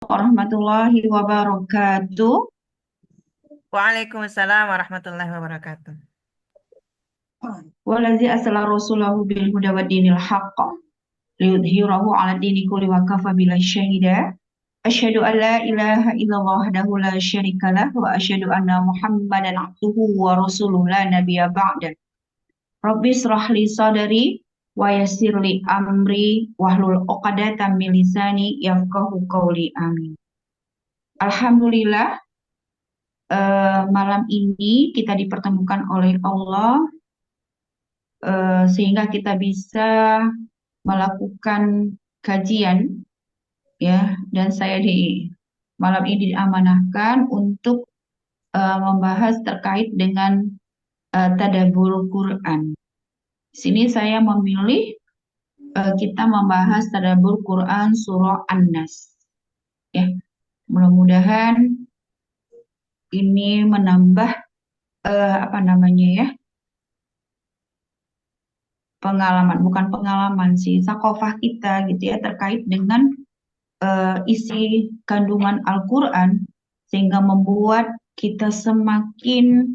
warahmatullahi wabarakatuh. Waalaikumsalam warahmatullahi wabarakatuh. Waladzi asala rasulahu bil huda wa dinil haqq liyudhhirahu 'ala dini kulli wa kafa billahi syahida. Asyhadu an la ilaha illallah wahdahu la syarikalah wa asyhadu anna Muhammadan abduhu wa rasuluhu la nabiyya ba'da. Rabbi israh li sadri wa yassir li amri wahlul 'uqdatam min lisani yafqahu qawli. Amin. Alhamdulillah, malam ini kita dipertemukan oleh Allah, sehingga kita bisa melakukan kajian, ya, dan saya di malam ini diamanahkan untuk membahas terkait dengan tadabbur Quran. Di sini saya memilih kita membahas tadabbur Quran surah An-Nas, ya. Mudah-mudahan ini menambah apa namanya, ya, pengalaman, bukan pengalaman sih, sakofah kita gitu ya, terkait dengan isi kandungan Al-Quran, sehingga membuat kita semakin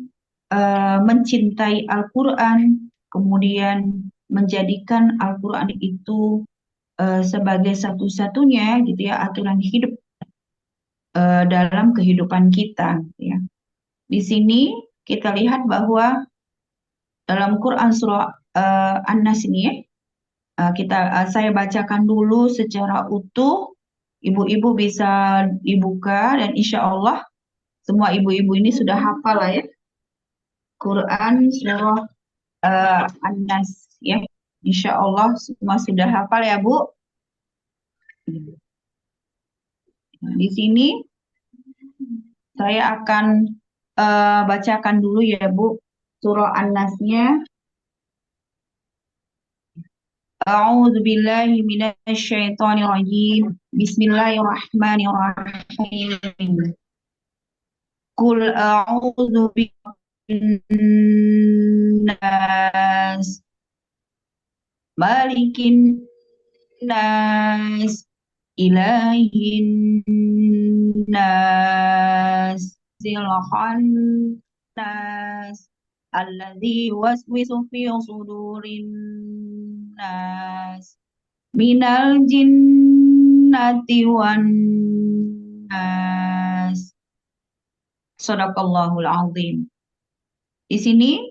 mencintai Al-Quran, kemudian menjadikan Al-Quran itu sebagai satu-satunya gitu ya aturan hidup dalam kehidupan kita, gitu ya. Di sini kita lihat bahwa dalam Quran surah An-Nas ini, ya, saya bacakan dulu secara utuh. Ibu-ibu bisa dibuka dan insya Allah semua ibu-ibu ini sudah hafal lah, ya, Quran surah An-Nas, ya. Insya Allah semua sudah hafal ya, Bu. Nah, di sini saya akan bacakan dulu ya, Bu, surah An-Nasnya. A'udzu billahi minasy syaithanir rajim. Bismillahirrahmanirrahim. Qul a'udzu birabbin nas, malikin nas, ilahin nas, zilhan nas, alladzi waswisu fi sudurin nas, minal jinnati wan nas. Shadaqallahul azim. Di sini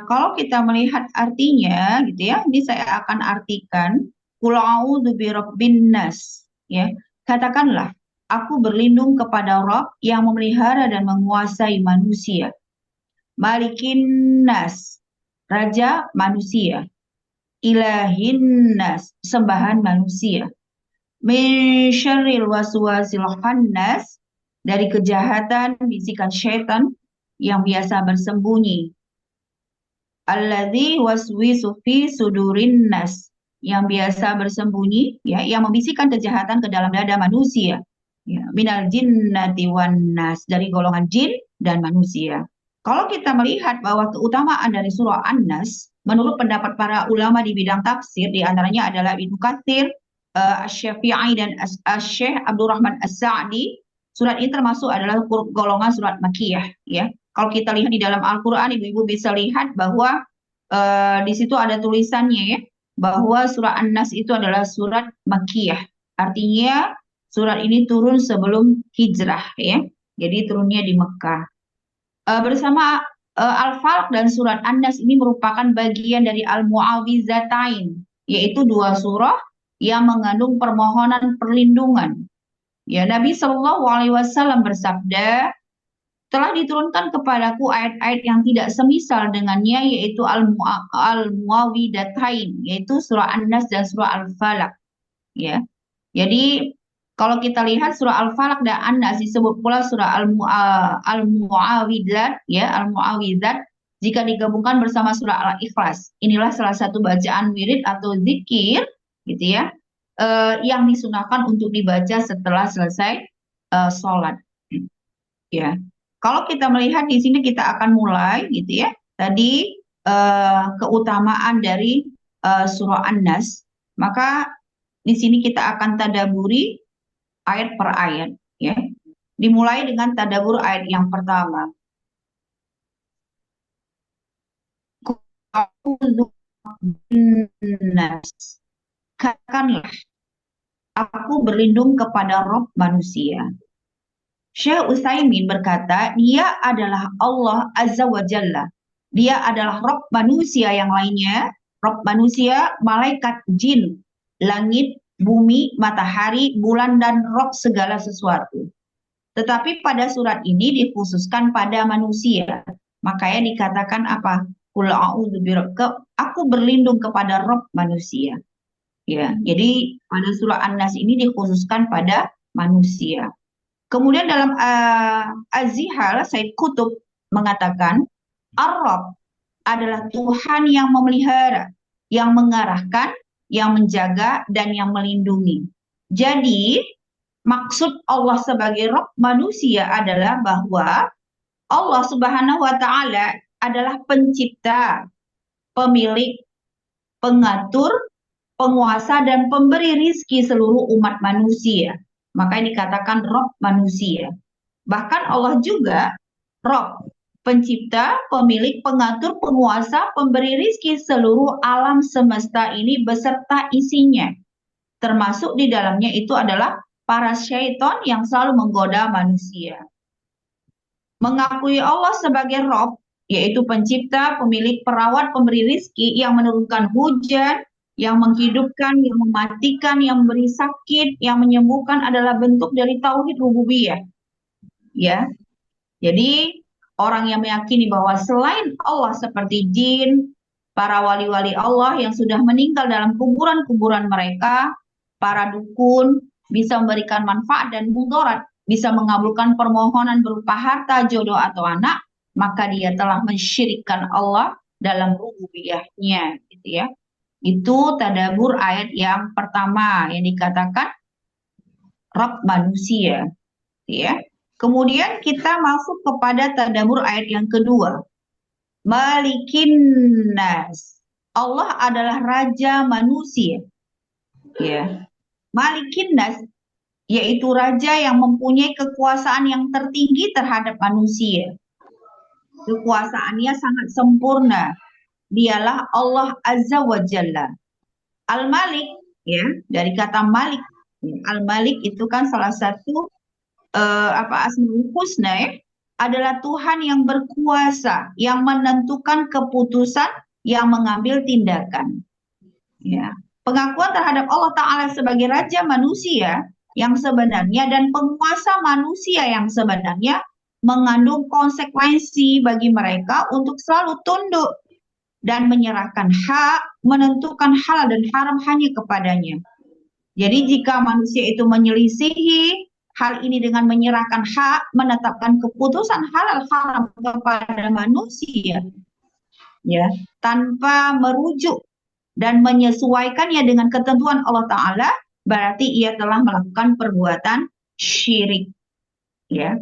kalau kita melihat artinya gitu ya, ini saya akan artikan qul a'udzu birabbin nas, ya. Katakanlah, aku berlindung kepada Rabb yang memelihara dan menguasai manusia. Malikin nas, raja manusia. Ilahin nas, sembahan manusia. Min syarril waswasil khannas, dari kejahatan bisikan syaitan yang biasa bersembunyi. Alladzi waswisu fi sudurin nas, yang biasa bersembunyi, ya, yang membisikkan kejahatan ke dalam dada manusia. Ya, minal jinnati wan nas, dari golongan jin dan manusia. Kalau kita melihat bahwa keutamaan dari surah An-Nas, menurut pendapat para ulama di bidang tafsir, di antaranya adalah Ibnu Katsir, Asy-Syafi'i dan Asy-Syaikh Abdurrahman As-Sa'di, surat ini termasuk adalah golongan surat Makkiyah, ya. Kalau kita lihat di dalam Al-Quran, ibu-ibu bisa lihat bahwa di situ ada tulisannya, ya, bahwa surah An-Nas itu adalah surat Makkiyah. Artinya surat ini turun sebelum hijrah, ya. Jadi turunnya di Mekah. Bersama Al-Falaq dan surat An-Nas ini merupakan bagian dari Al-Mu'awwizatain, yaitu dua surah yang mengandung permohonan perlindungan. Ya, Nabi Shallallahu Alaihi Wasallam bersabda, telah diturunkan kepadaku ayat-ayat yang tidak semisal dengannya, yaitu Al-Muawwidatain, yaitu surah An-Nas dan surah Al-Falaq. Ya, jadi kalau kita lihat surah Al-Falaq dan An-Nas disebut pula surah Al-Muawwidzat, ya, Al-Muawwidzat, jika digabungkan bersama surah Al-Ikhlas. Inilah salah satu bacaan wirid atau zikir, gitu ya, yang disunahkan untuk dibaca setelah selesai sholat. Ya, kalau kita melihat di sini kita akan mulai gitu ya. Tadi keutamaan dari surah An-Nas, maka di sini kita akan tadaburi ayat per ayat, ya. Dimulai dengan tadabbur ayat yang pertama. A'udzu binnas. Katakanlah, aku berlindung kepada Rob manusia. Syekh Utsaimin berkata, dia adalah Allah Azza wa Jalla. Dia adalah Rob manusia yang lainnya, Rob manusia, malaikat, jin, langit, bumi, matahari, bulan, dan Rob segala sesuatu. Tetapi pada surat ini dikhususkan pada manusia. Makanya dikatakan apa? Qul a'udzu aku berlindung kepada Rob manusia. Ya, jadi pada surah An-Nas ini dikhususkan pada manusia. Kemudian dalam Az-Zihal, Said Qutb mengatakan, Ar-Rabb adalah Tuhan yang memelihara, yang mengarahkan, yang menjaga, dan yang melindungi. Jadi, maksud Allah sebagai Rabb manusia adalah bahwa Allah Subhanahu wa Ta'ala adalah pencipta, pemilik, pengatur, penguasa, dan pemberi rizki seluruh umat manusia. Makanya dikatakan Rob manusia. Bahkan Allah juga Rob, pencipta, pemilik, pengatur, penguasa, pemberi rizki seluruh alam semesta ini beserta isinya. Termasuk di dalamnya itu adalah para syaitan yang selalu menggoda manusia. Mengakui Allah sebagai Rob, yaitu pencipta, pemilik, perawat, pemberi rizki yang menurunkan hujan, yang menghidupkan, yang mematikan, yang memberi sakit, yang menyembuhkan adalah bentuk dari tauhid rububiyah. Ya. Jadi orang yang meyakini bahwa selain Allah seperti jin, para wali-wali Allah yang sudah meninggal dalam kuburan-kuburan mereka, para dukun bisa memberikan manfaat dan mudarat, bisa mengabulkan permohonan berupa harta, jodoh atau anak, maka dia telah mensyirikkan Allah dalam rububiyahnya, gitu ya. Itu tadabbur ayat yang pertama yang dikatakan Rabb manusia, ya. Kemudian kita masuk kepada tadabbur ayat yang kedua. Malikin nas. Allah adalah raja manusia. Ya. Malikin nas yaitu raja yang mempunyai kekuasaan yang tertinggi terhadap manusia. Kekuasaannya sangat sempurna. Dialah Allah Azza wa Jalla. Al-Malik, ya, dari kata Malik. Al-Malik itu kan salah satu Asmaul Husna, ya, adalah Tuhan yang berkuasa, yang menentukan keputusan, yang mengambil tindakan. Ya. Pengakuan terhadap Allah Ta'ala sebagai Raja manusia yang sebenarnya dan penguasa manusia yang sebenarnya mengandung konsekuensi bagi mereka untuk selalu tunduk dan menyerahkan hak, menentukan halal dan haram hanya kepadanya. Jadi jika manusia itu menyelisihi hal ini dengan menyerahkan hak, menetapkan keputusan halal haram kepada manusia, ya, tanpa merujuk dan menyesuaikannya dengan ketentuan Allah Ta'ala, berarti ia telah melakukan perbuatan syirik. Ya.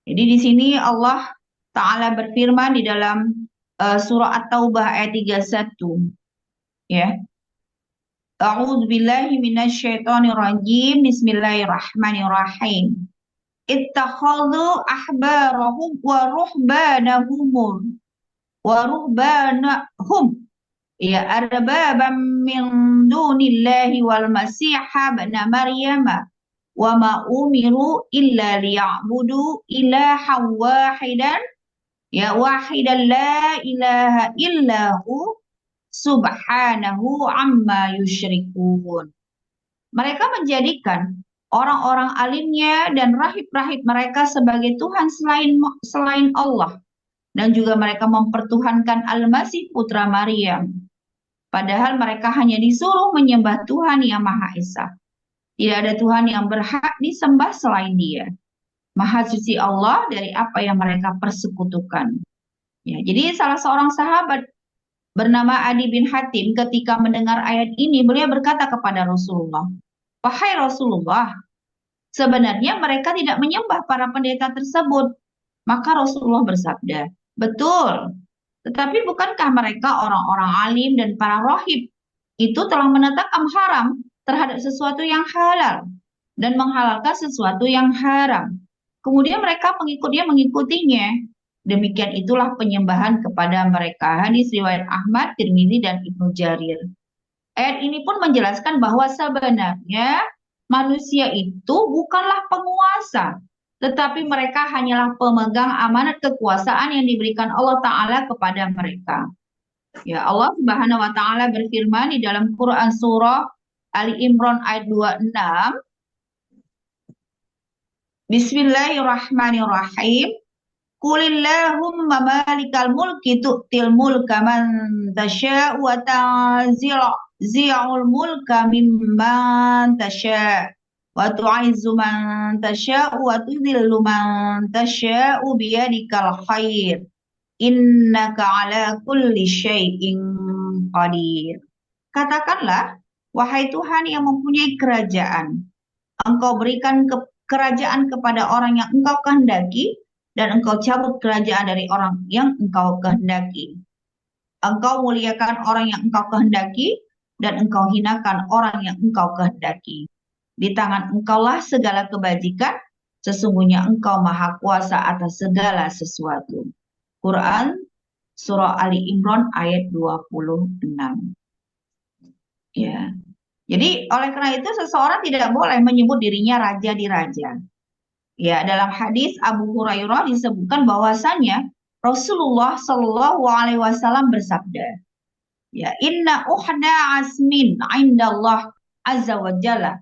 Jadi di sini Allah Ta'ala berfirman di dalam surah At-Taubah ayat 31. Ya. A'udzu billahi minasyaitonir rajim. Bismillahirrahmanirrahim. Ittakhadhu ahbarahum wa ruhbanahum ya arbabam min dunillahi wal masiha ibn maryam wa ma umiru illa liya'budu ilahan wahidan ya wahidan la ilaha illahu subhanahu amma yusyrikun. Mereka menjadikan orang-orang alimnya dan rahib-rahib mereka sebagai Tuhan selain Allah. Dan juga mereka mempertuhankan Al-Masih putra Maryam. Padahal mereka hanya disuruh menyembah Tuhan yang Maha Esa. Tidak ada Tuhan yang berhak disembah selain Dia. Maha suci Allah dari apa yang mereka persekutukan. Ya, jadi salah seorang sahabat bernama Adi bin Hatim ketika mendengar ayat ini, beliau berkata kepada Rasulullah, "Wahai Rasulullah, sebenarnya mereka tidak menyembah para pendeta tersebut." Maka Rasulullah bersabda, "Betul, tetapi bukankah mereka orang-orang alim dan para rohib itu telah menetapkan haram terhadap sesuatu yang halal dan menghalalkan sesuatu yang haram. Kemudian mereka pengikutnya mengikutinya. Demikian itulah penyembahan kepada mereka. Hadis riwayat Ahmad, Tirmidzi dan Ibnu Jarir. Ayat ini pun menjelaskan bahwa sebenarnya manusia itu bukanlah penguasa, tetapi mereka hanyalah pemegang amanat kekuasaan yang diberikan Allah Ta'ala kepada mereka. Ya, Allah Subhanahu wa Ta'ala berfirman di dalam Quran surah Ali Imran ayat 26. Bismillahirrahmanirrahim. Qulillahumma malikal mulki tu'til mulka man tasya'u wa tanzi'ul mulka mimman tasya' wa tu'izzu man tasya'u wa tudhillu man tasya'u biyadikal khair innaka ala kulli syai'in qadir. Katakanlah, wahai Tuhan yang mempunyai kerajaan, Engkau berikan kerajaan kepada orang yang Engkau kehendaki, dan Engkau cabut kerajaan dari orang yang Engkau kehendaki. Engkau muliakan orang yang Engkau kehendaki, dan Engkau hinakan orang yang Engkau kehendaki. Di tangan Engkaulah segala kebajikan, sesungguhnya Engkau maha kuasa atas segala sesuatu. Quran Surah Ali Imran ayat 26. Ya. Jadi oleh karena itu seseorang tidak boleh menyebut dirinya raja di raja. Ya, dalam hadis Abu Hurairah disebutkan bahwasanya Rasulullah Shallallahu Alaihi Wasallam bersabda, ya, Inna uhda asmin indallah azza wa jalla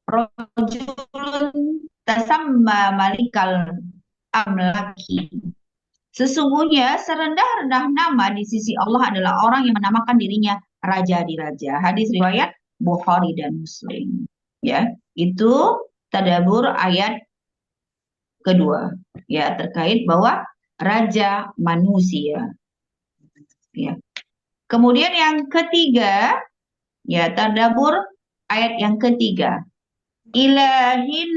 rajulun tasamma malikal amlaki. Sesungguhnya serendah-rendah nama di sisi Allah adalah orang yang menamakan dirinya raja di raja. Hadis riwayat Bukhari dan Muslim. Ya, itu tadabbur ayat kedua, ya, terkait bahwa raja manusia. Ya. Kemudian yang ketiga, ya, tadabbur ayat yang ketiga, ilahin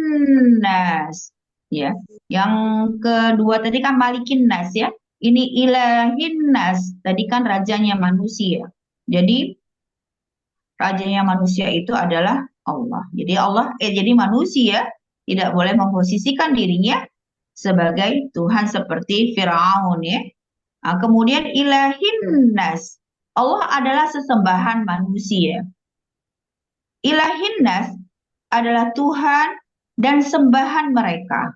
nas. Ya, yang kedua tadi kan malikin nas, ya. Ini ilahin nas, tadi kan rajanya manusia. Jadi rajanya manusia itu adalah Allah. Jadi manusia tidak boleh memposisikan dirinya sebagai Tuhan seperti Firaun, ya. Nah, kemudian ilahin nas, Allah adalah sesembahan manusia. Ilahin nas adalah Tuhan dan sembahan mereka.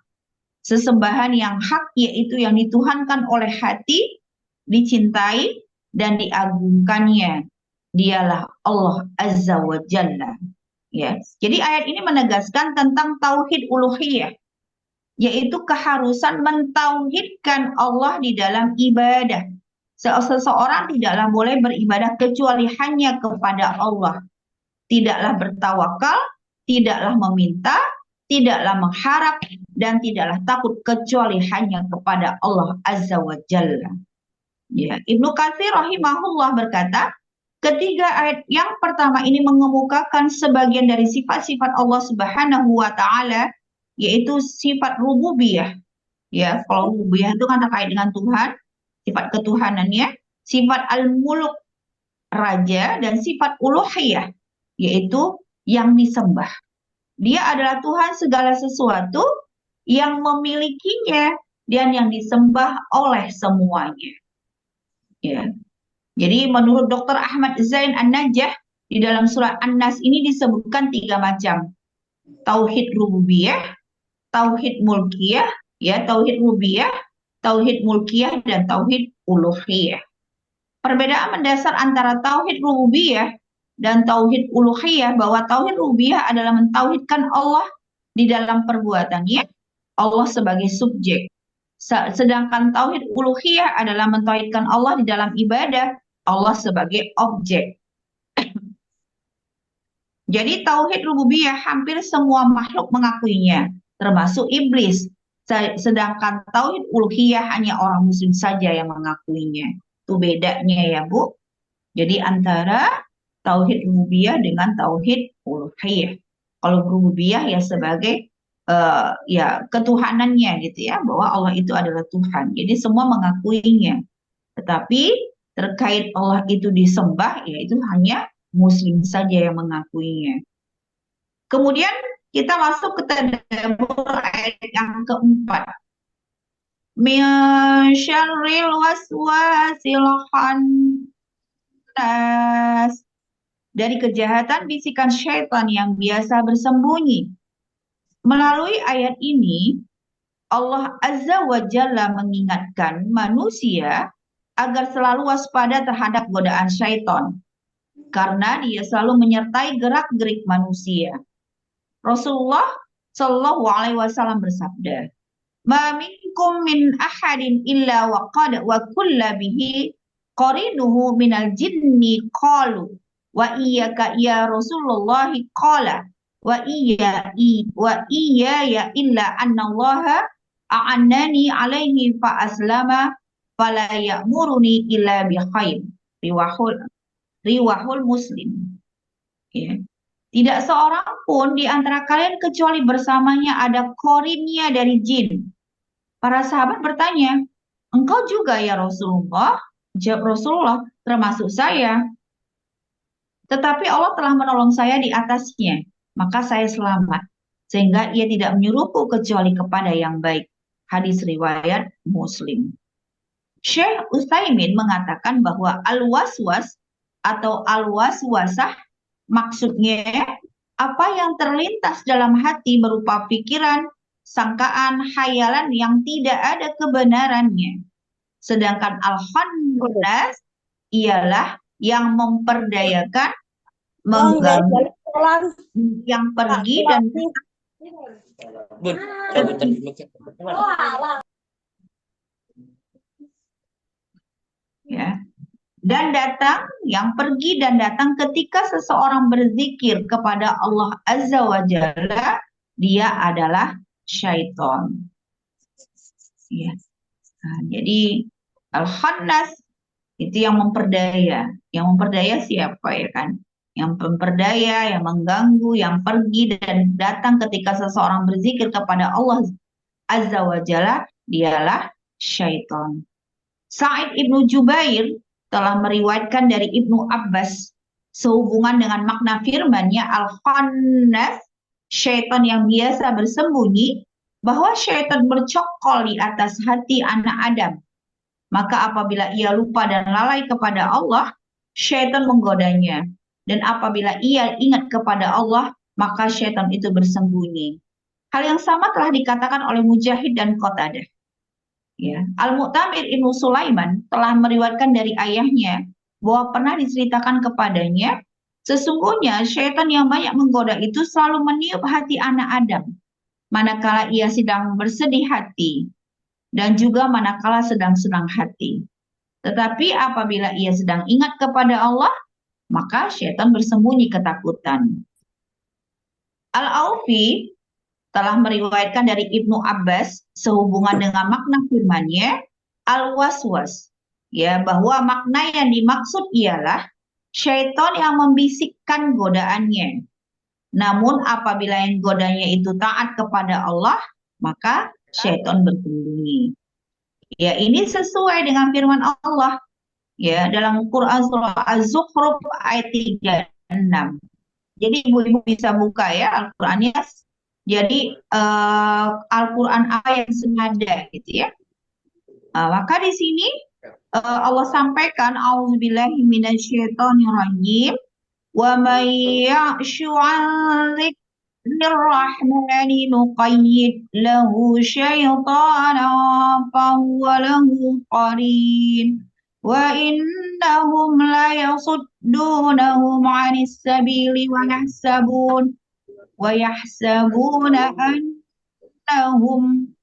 Sesembahan yang hak, yaitu yang dituhankan oleh hati, dicintai dan diagungkannya. Dialah Allah Azza wa Jalla. Ya. Jadi ayat ini menegaskan tentang tauhid uluhiyah, yaitu keharusan mentauhidkan Allah di dalam ibadah. Seseorang tidaklah boleh beribadah kecuali hanya kepada Allah. Tidaklah bertawakal, tidaklah meminta, tidaklah mengharap, dan tidaklah takut kecuali hanya kepada Allah Azza wa Jalla. Ya. Ibnu Katsir rahimahullah berkata, ketiga ayat yang pertama ini mengemukakan sebagian dari sifat-sifat Allah Subhanahu wa Ta'ala, yaitu sifat rububiyah. Ya, kalau rububiyah itu kan terkait dengan Tuhan, sifat ketuhanannya, sifat al-muluk, raja, dan sifat uluhiyah, yaitu yang disembah. Dia adalah Tuhan segala sesuatu yang memilikinya dan yang disembah oleh semuanya. Ya. Jadi menurut Dr. Ahmad Zain An-Najah, di dalam surat An-Nas ini disebutkan 3 macam. Tauhid rububiyah, tauhid mulkiyah, ya, tauhid rububiyah, tauhid mulkiyah, dan tauhid uluhiyah. Perbedaan mendasar antara tauhid rububiyah dan tauhid uluhiyah, bahwa tauhid rububiyah adalah mentauhidkan Allah di dalam perbuatannya, Allah sebagai subjek. Sedangkan tauhid uluhiyah adalah mentauhidkan Allah di dalam ibadah, Allah sebagai objek. Jadi tauhid rububiyah hampir semua makhluk mengakuinya, termasuk iblis. Sedangkan tauhid uluhiyah hanya orang muslim saja yang mengakuinya. Itu bedanya, ya, Bu. Jadi antara tauhid rububiyah dengan tauhid uluhiyah. Kalau rububiyah ya sebagai ya ketuhanannya gitu, ya, bahwa Allah itu adalah Tuhan. Jadi semua mengakuinya. Tetapi terkait Allah itu disembah, yaitu hanya muslim saja yang mengakuinya. Kemudian kita masuk ke tadabbur ayat yang keempat. Min syarril waswasil khannas. Dari kejahatan bisikan syaitan yang biasa bersembunyi. Melalui ayat ini, Allah Azza wa Jalla mengingatkan manusia agar selalu waspada terhadap godaan syaitan. Karena dia selalu menyertai gerak-gerik manusia. Rasulullah Shallallahu Alaihi Wasallam bersabda, "Ma minkum min ahadin illa wa qad wa kulla bihi qarinuhu minal jinni qalu wa iyyaka ya Rasulullah qala wa iya ya illa annallaha a'annani alaihi fa aslama fala ya'muruni illa bi khair." Riwahul Muslim. Ya. Tidak seorang pun di antara kalian kecuali bersamanya ada korinnya dari jin. Para sahabat bertanya, "Engkau juga ya Rasulullah?" Jawab Rasulullah, "Termasuk saya. Tetapi Allah telah menolong saya di atasnya, maka saya selamat. Sehingga ia tidak menyuruhku kecuali kepada yang baik." Hadis riwayat Muslim. Syekh Utsaimin mengatakan bahwa al-waswas atau al-waswasah maksudnya apa yang terlintas dalam hati berupa pikiran, sangkaan, khayalan yang tidak ada kebenarannya. Sedangkan al-khannas ialah yang memperdayakan, mengganggu, yang pergi dan Bun, cabutan dulu. ya. Dan datang, yang pergi dan datang ketika seseorang berzikir kepada Allah Azza wa Jalla, dia adalah syaitan. Ya. Nah, jadi al-khannas itu yang memperdaya. Yang memperdaya siapa ya kan? Yang memperdaya, yang mengganggu, yang pergi dan datang ketika seseorang berzikir kepada Allah Azza wa Jalla, dialah syaitan. Sa'id ibnu Jubair telah meriwayatkan dari Ibnu Abbas sehubungan dengan makna firman-Nya al-khannas, syaitan yang biasa bersembunyi, bahwa syaitan bercokol di atas hati anak Adam. Maka apabila ia lupa dan lalai kepada Allah, syaitan menggodanya. Dan apabila ia ingat kepada Allah, maka syaitan itu bersembunyi. Hal yang sama telah dikatakan oleh Mujahid dan Qatadah. Ya. Al-Mu'tamir Ibnu Sulaiman telah meriwayatkan dari ayahnya bahwa pernah diceritakan kepadanya, sesungguhnya syaitan yang banyak menggoda itu selalu meniup hati anak Adam manakala ia sedang bersedih hati dan juga manakala sedang senang hati. Tetapi apabila ia sedang ingat kepada Allah, maka syaitan bersembunyi ketakutan. Al-Aufi telah meriwayatkan dari Ibnu Abbas sehubungan dengan makna firman-Nya al-waswas, ya, bahwa makna yang dimaksud ialah syaitan yang membisikkan godaannya. Namun apabila yang godanya itu taat kepada Allah, maka syaitan bersembunyi. Ya, ini sesuai dengan firman Allah ya dalam Quran surah Az-Zukhruf ayat 36. Jadi ibu-ibu bisa buka ya Al-Qur'annya. Jadi Al-Qur'an apa yang senada gitu ya. Maka di sini Allah sampaikan auzubillahi minasyaitonirrajim wa may ya'shu 'an dzikrirrahmani nuqayyid lahu syaitanan fahuwa lahu qarin wa innahum la yasuddunahum 'anis sabili wa yahsabuna annahum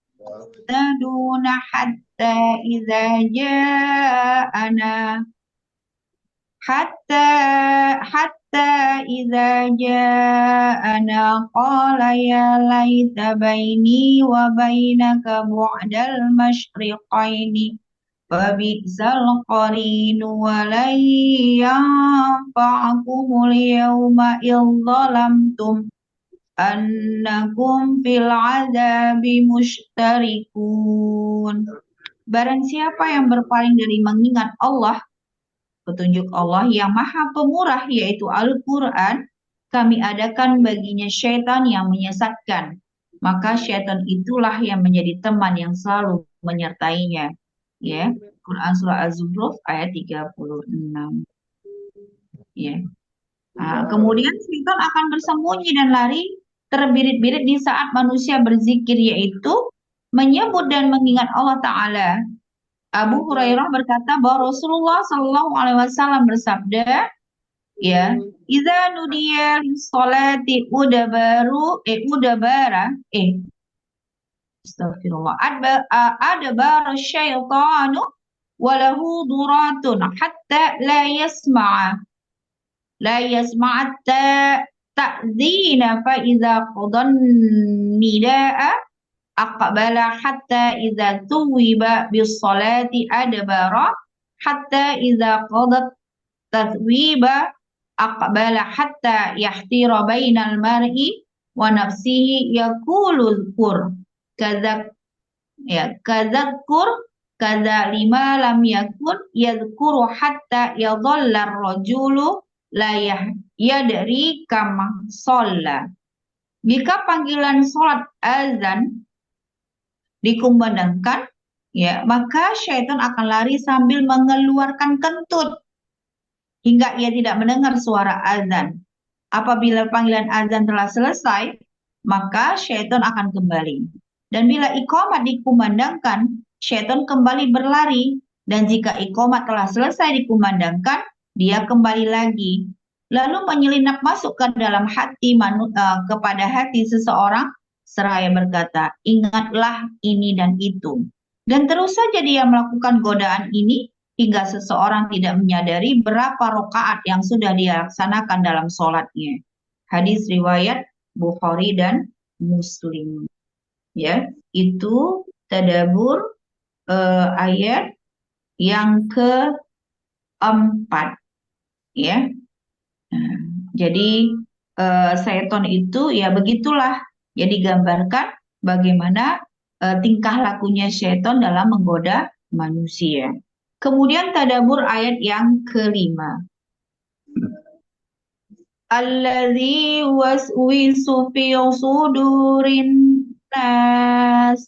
taduna hatta idza ja'ana hatta idza ja'ana qala ya laita baini wa bainaka bu'dal masyriqaini wa bi'sal qarinu wa lan yanfa'akumul yawma idzalamtum annakum fil azabi mushtarikun. Barang siapa yang berpaling dari mengingat Allah, petunjuk Allah yang maha pemurah yaitu Al-Quran, kami adakan baginya syaitan yang menyesatkan. Maka syaitan itulah yang menjadi teman yang selalu menyertainya. Ya, Quran surah Az-Zukhruf ayat 36. Ya. Nah, kemudian syaitan akan bersembunyi dan lari terbirit-birit di saat manusia berzikir, yaitu menyebut dan mengingat Allah Ta'ala. Abu Hurairah berkata bahwa Rasulullah Shallallahu Alaihi Wasallam bersabda, ya, "Iza nudiya sholati astagfirullah, adbara syaitanu walahu duratun hatta la yasma'a ta'zina fa iza qadan nida'a aqbala hatta iza tuwiba bis salati adbara hatta iza qadat tathwiba aqbala hatta yahtira bainal mar'i wa nafsihi yaqulul qur kadzak kadzakur kadza lima lam yakun yadhkuru hatta yadhalla ar-rajulu la yadri kama shalla. Jika panggilan sholat azan dikumandangkan, ya, maka syaitan akan lari sambil mengeluarkan kentut hingga ia tidak mendengar suara azan. Apabila panggilan azan telah selesai, maka syaitan akan kembali. Dan bila iqamat dikumandangkan, syaitan kembali berlari. Dan jika iqamat telah selesai dikumandangkan, dia kembali lagi. Lalu menyelinap masuk ke dalam hati kepada hati seseorang, seraya berkata, ingatlah ini dan itu. Dan terus saja dia melakukan godaan ini hingga seseorang tidak menyadari berapa rakaat yang sudah dia laksanakan dalam sholatnya. Hadis riwayat Bukhari dan Muslim. Ya, itu tadabbur ayat yang keempat. Ya, nah, jadi syaitan itu ya begitulah. Jadi gambarkan bagaimana tingkah lakunya syaitan dalam menggoda manusia. Kemudian tadabbur ayat yang kelima. Alladzi waswisu fi sudurin nas.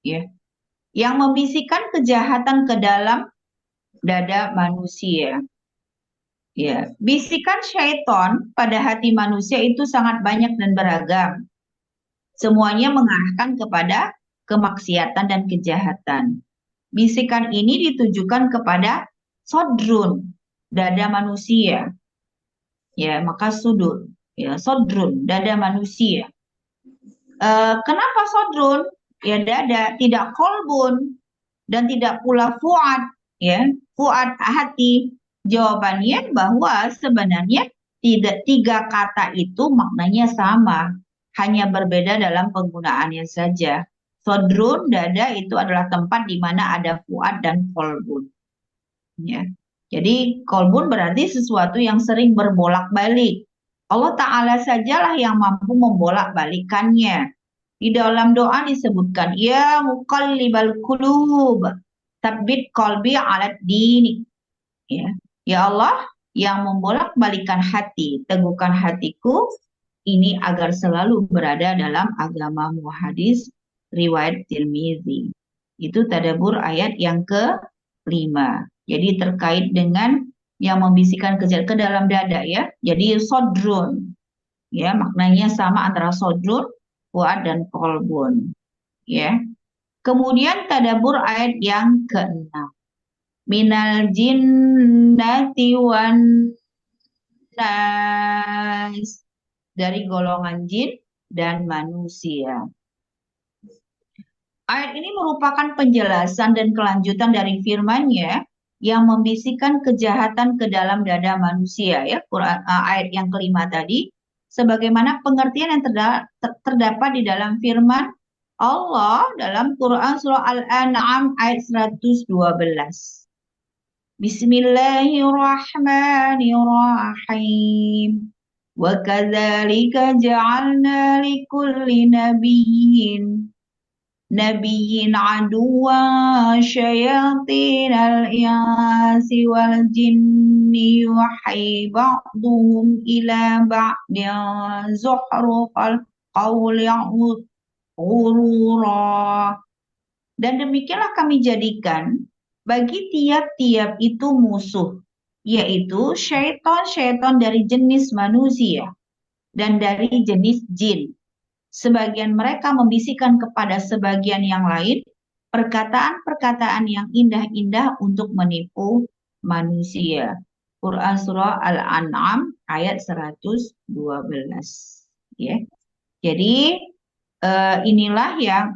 Ya. Yang membisikkan kejahatan ke dalam dada manusia. Ya, bisikan syaitan pada hati manusia itu sangat banyak dan beragam. Semuanya mengarahkan kepada kemaksiatan dan kejahatan. Bisikan ini ditujukan kepada sodrun, dada manusia. Ya, maka sudur. Ya, sodrun, dada manusia. Kenapa sodrun? Ya, dada, tidak kolbun dan tidak pula fuad. Ya, fuad hati. Jawabannya bahwa sebenarnya tidak tiga kata itu maknanya sama, hanya berbeda dalam penggunaannya saja. Sodrun, dada itu adalah tempat di mana ada fuad dan kolbun. Ya. Jadi kolbun berarti sesuatu yang sering berbolak-balik. Allah Ta'ala sajalah yang mampu membolak-balikannya. Di dalam doa disebutkan, ya muqallibal qulub, tsabbit qalbi 'alad dini. Ya. Ya Allah yang membolak-balikan hati, teguhkan hatiku ini agar selalu berada dalam agamamu. Hadis riwayat Tirmizi. Itu tadabbur ayat yang ke-5. Jadi terkait dengan yang membisikkan ke dalam dada, ya. Jadi sodrun. Ya, maknanya sama antara sodrun, fuad dan kolbun. Ya. Kemudian tadabbur ayat yang ke-6. Minal jinnati wan nas, dari golongan jin dan manusia. Ayat ini merupakan penjelasan dan kelanjutan dari firman-Nya yang membisikkan kejahatan ke dalam dada manusia, ya, Quran ayat yang kelima tadi, sebagaimana pengertian yang terdapat di dalam firman Allah dalam Quran surah Al-An'am ayat 112. Bismillahirrahmanirrahim. Wa kadzalika ja'alna likulli nabiyyin نبي عدوا شياطين الإنس والجن يوحي بعضهم إلى بعض زخرف القول غرورا. Dan demikianlah kami jadikan bagi tiap-tiap itu musuh, yaitu syaitan-syaitan dari jenis manusia dan dari jenis jin. Sebagian mereka membisikkan kepada sebagian yang lain perkataan-perkataan yang indah-indah untuk menipu manusia. Quran Surah Al-An'am ayat 112. Ya. Jadi inilah yang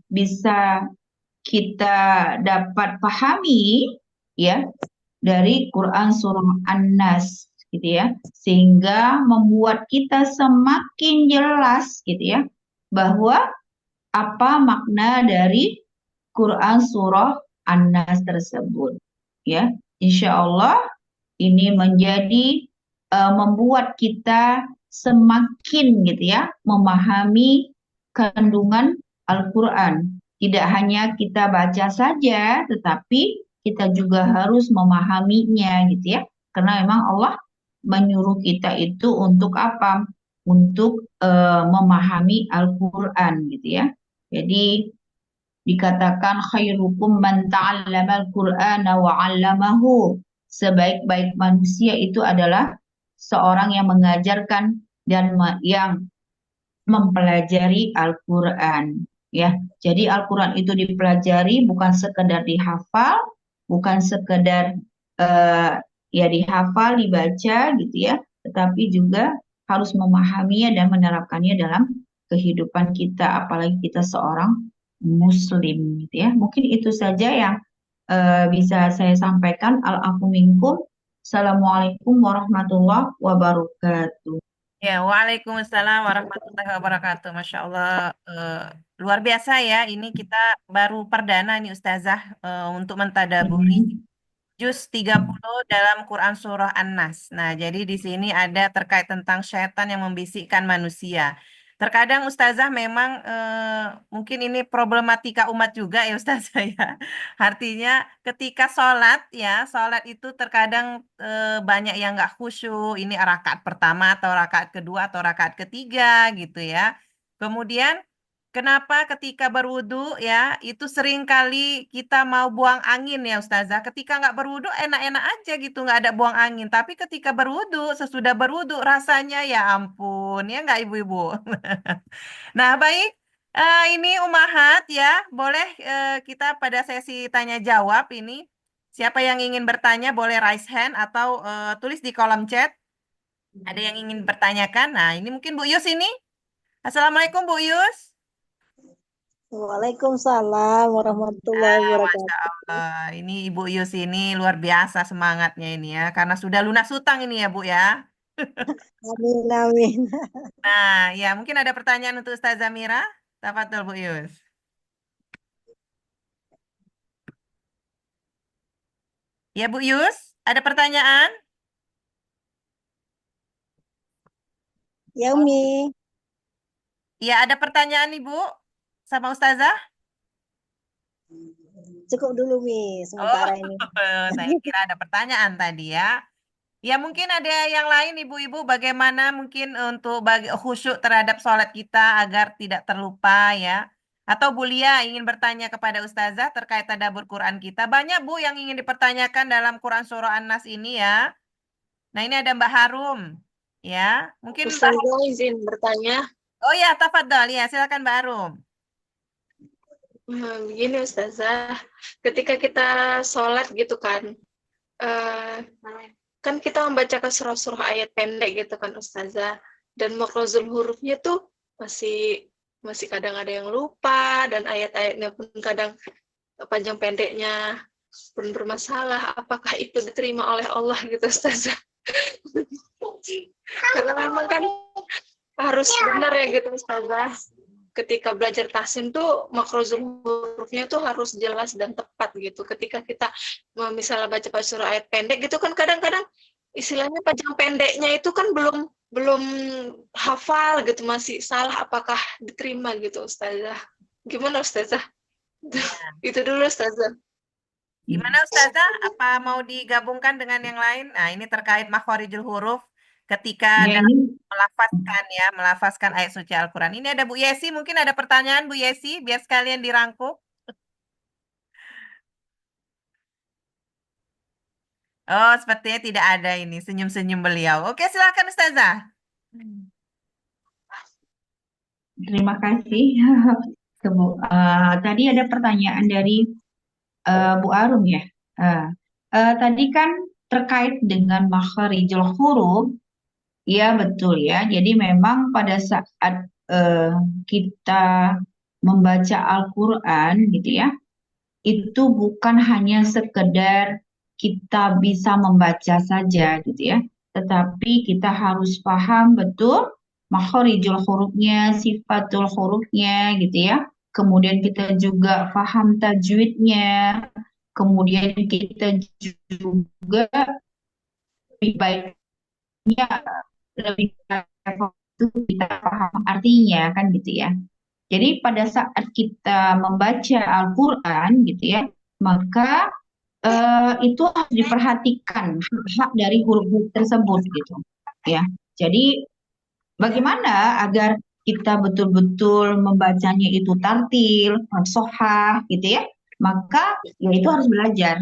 bisa kita dapat pahami ya dari Quran Surah An-Nas gitu ya, sehingga membuat kita semakin jelas gitu ya bahwa apa makna dari Quran Surah An-Nas tersebut ya. Insya Allah ini menjadi membuat kita semakin gitu ya memahami kandungan Al-Quran. Tidak hanya kita baca saja, tetapi kita juga harus memahaminya gitu ya. Karena memang Allah menyuruh kita itu untuk apa? Untuk memahami Al-Quran gitu ya. Jadi dikatakan khairukum man ta'allama al-Qur'ana wa 'allamahu. Sebaik-baik manusia itu adalah seorang yang mengajarkan dan yang mempelajari Al-Quran ya. Jadi Al-Quran itu dipelajari bukan sekedar dihafal, bukan sekedar ya dihafal, dibaca gitu ya, tetapi juga harus memahaminya dan menerapkannya dalam kehidupan kita, apalagi kita seorang Muslim gitu ya. Mungkin itu saja yang bisa saya sampaikan. Al-afu minkum. Assalamualaikum warahmatullahi wabarakatuh. Ya, waalaikumsalam warahmatullahi wabarakatuh. Masya Allah, luar biasa ya. Ini kita baru perdana nih Ustazah untuk mentadaburi juz 30 dalam Quran Surah An-Nas. Nah, jadi di sini ada terkait tentang syaitan yang membisikkan manusia. Terkadang Ustazah memang mungkin ini problematika umat juga ya Ustazah ya. Artinya ketika sholat ya, sholat itu terkadang banyak yang nggak khusyuk. Ini rakaat pertama atau rakaat kedua atau rakaat ketiga gitu ya. Kemudian kenapa ketika berwudu ya itu sering kali kita mau buang angin ya Ustazah. Ketika nggak berwudu enak-enak aja gitu nggak ada buang angin. Tapi ketika berwudu sesudah berwudu rasanya ya ampun ya nggak ibu-ibu. Nah baik ini Umahat ya boleh kita pada sesi tanya jawab ini. Siapa yang ingin bertanya boleh raise hand atau tulis di kolom chat. Ada yang ingin bertanyakan. Nah ini mungkin Bu Yus ini. Assalamualaikum Bu Yus. Waalaikumsalam warahmatullahi Masya wabarakatuh. Allah, ini Ibu Yus ini luar biasa semangatnya ini ya, karena sudah lunas hutang ini ya Bu ya. Amin, amin. Nah, ya mungkin ada pertanyaan untuk Ustazah Mira. Tafadhol Bu Yus. Ya Bu Yus, ada pertanyaan? Ya Umi, Ya ada pertanyaan Ibu sama Ustazah? cukup dulu Mi sementara ini. Saya kira ada pertanyaan tadi ya. Ya mungkin ada yang lain ibu-ibu bagaimana mungkin untuk khusyuk terhadap sholat kita agar tidak terlupa ya. Atau Bu Lia ingin bertanya kepada Ustazah terkait tadabbur Quran kita. Banyak Bu yang ingin dipertanyakan dalam Quran Surah An-Nas ini ya. Nah ini ada Mbak Harum ya. Mungkin Ustazah izin bertanya. Oh ya tafadhol ya silakan Mbak Harum. Begini Ustazah, ketika kita sholat gitu kan, kan kita membacakan surah-surah ayat pendek gitu kan Ustazah, dan makrozul hurufnya tuh masih kadang ada yang lupa, dan ayat-ayatnya pun kadang panjang pendeknya pun bermasalah. Apakah itu diterima oleh Allah gitu Ustazah? Karena memang kan harus benar ya gitu Ustazah. Ketika belajar tahsin tuh makrozul hurufnya tuh harus jelas dan tepat gitu. Ketika kita misalnya baca surah ayat pendek gitu kan kadang-kadang istilahnya panjang pendeknya itu kan belum hafal gitu, masih salah, apakah diterima gitu Ustazah? Gimana Ustazah? Itu dulu Ustazah. Gimana Ustazah? Apa mau digabungkan dengan yang lain? Nah, ini terkait makhorijul huruf ketika Ya dalam ini melafazkan ayat suci Al-Quran. Ini ada Bu Yesi, mungkin ada pertanyaan Bu Yesi, biar sekalian dirangkum. Oh, sepertinya tidak ada ini, senyum-senyum beliau. Oke, silakan Ustazah. terima kasih. Tadi ada pertanyaan dari Bu Arum ya. Tadi kan terkait dengan makharijul huruf, ya betul ya. Jadi memang pada saat kita membaca Al-Quran gitu ya, itu bukan hanya sekedar kita bisa membaca saja gitu ya, tetapi kita harus paham betul makharijul hurufnya, sifatul hurufnya gitu ya. Kemudian kita juga paham tajwidnya, kemudian kita juga lebih baiknya lebih baik itu kita paham artinya kan gitu ya. Jadi pada saat kita membaca Al-Quran gitu ya, maka itu harus diperhatikan hak dari huruf-huruf tersebut gitu ya. Jadi bagaimana agar kita betul-betul membacanya itu tartil, fasohah gitu ya, maka ya itu harus belajar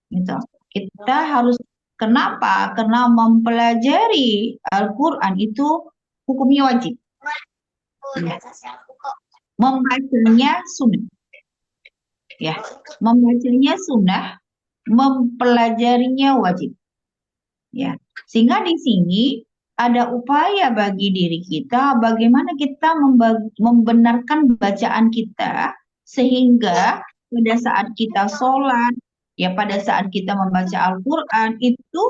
gitu. Kita harus kenapa? Karena mempelajari Al-Quran itu hukumnya wajib. Ya. Membacanya sunnah. Ya, membacanya sunnah, mempelajarinya wajib. Ya, sehingga di sini ada upaya bagi diri kita bagaimana kita membenarkan bacaan kita sehingga pada saat kita sholat, ya pada saat kita membaca Al-Quran itu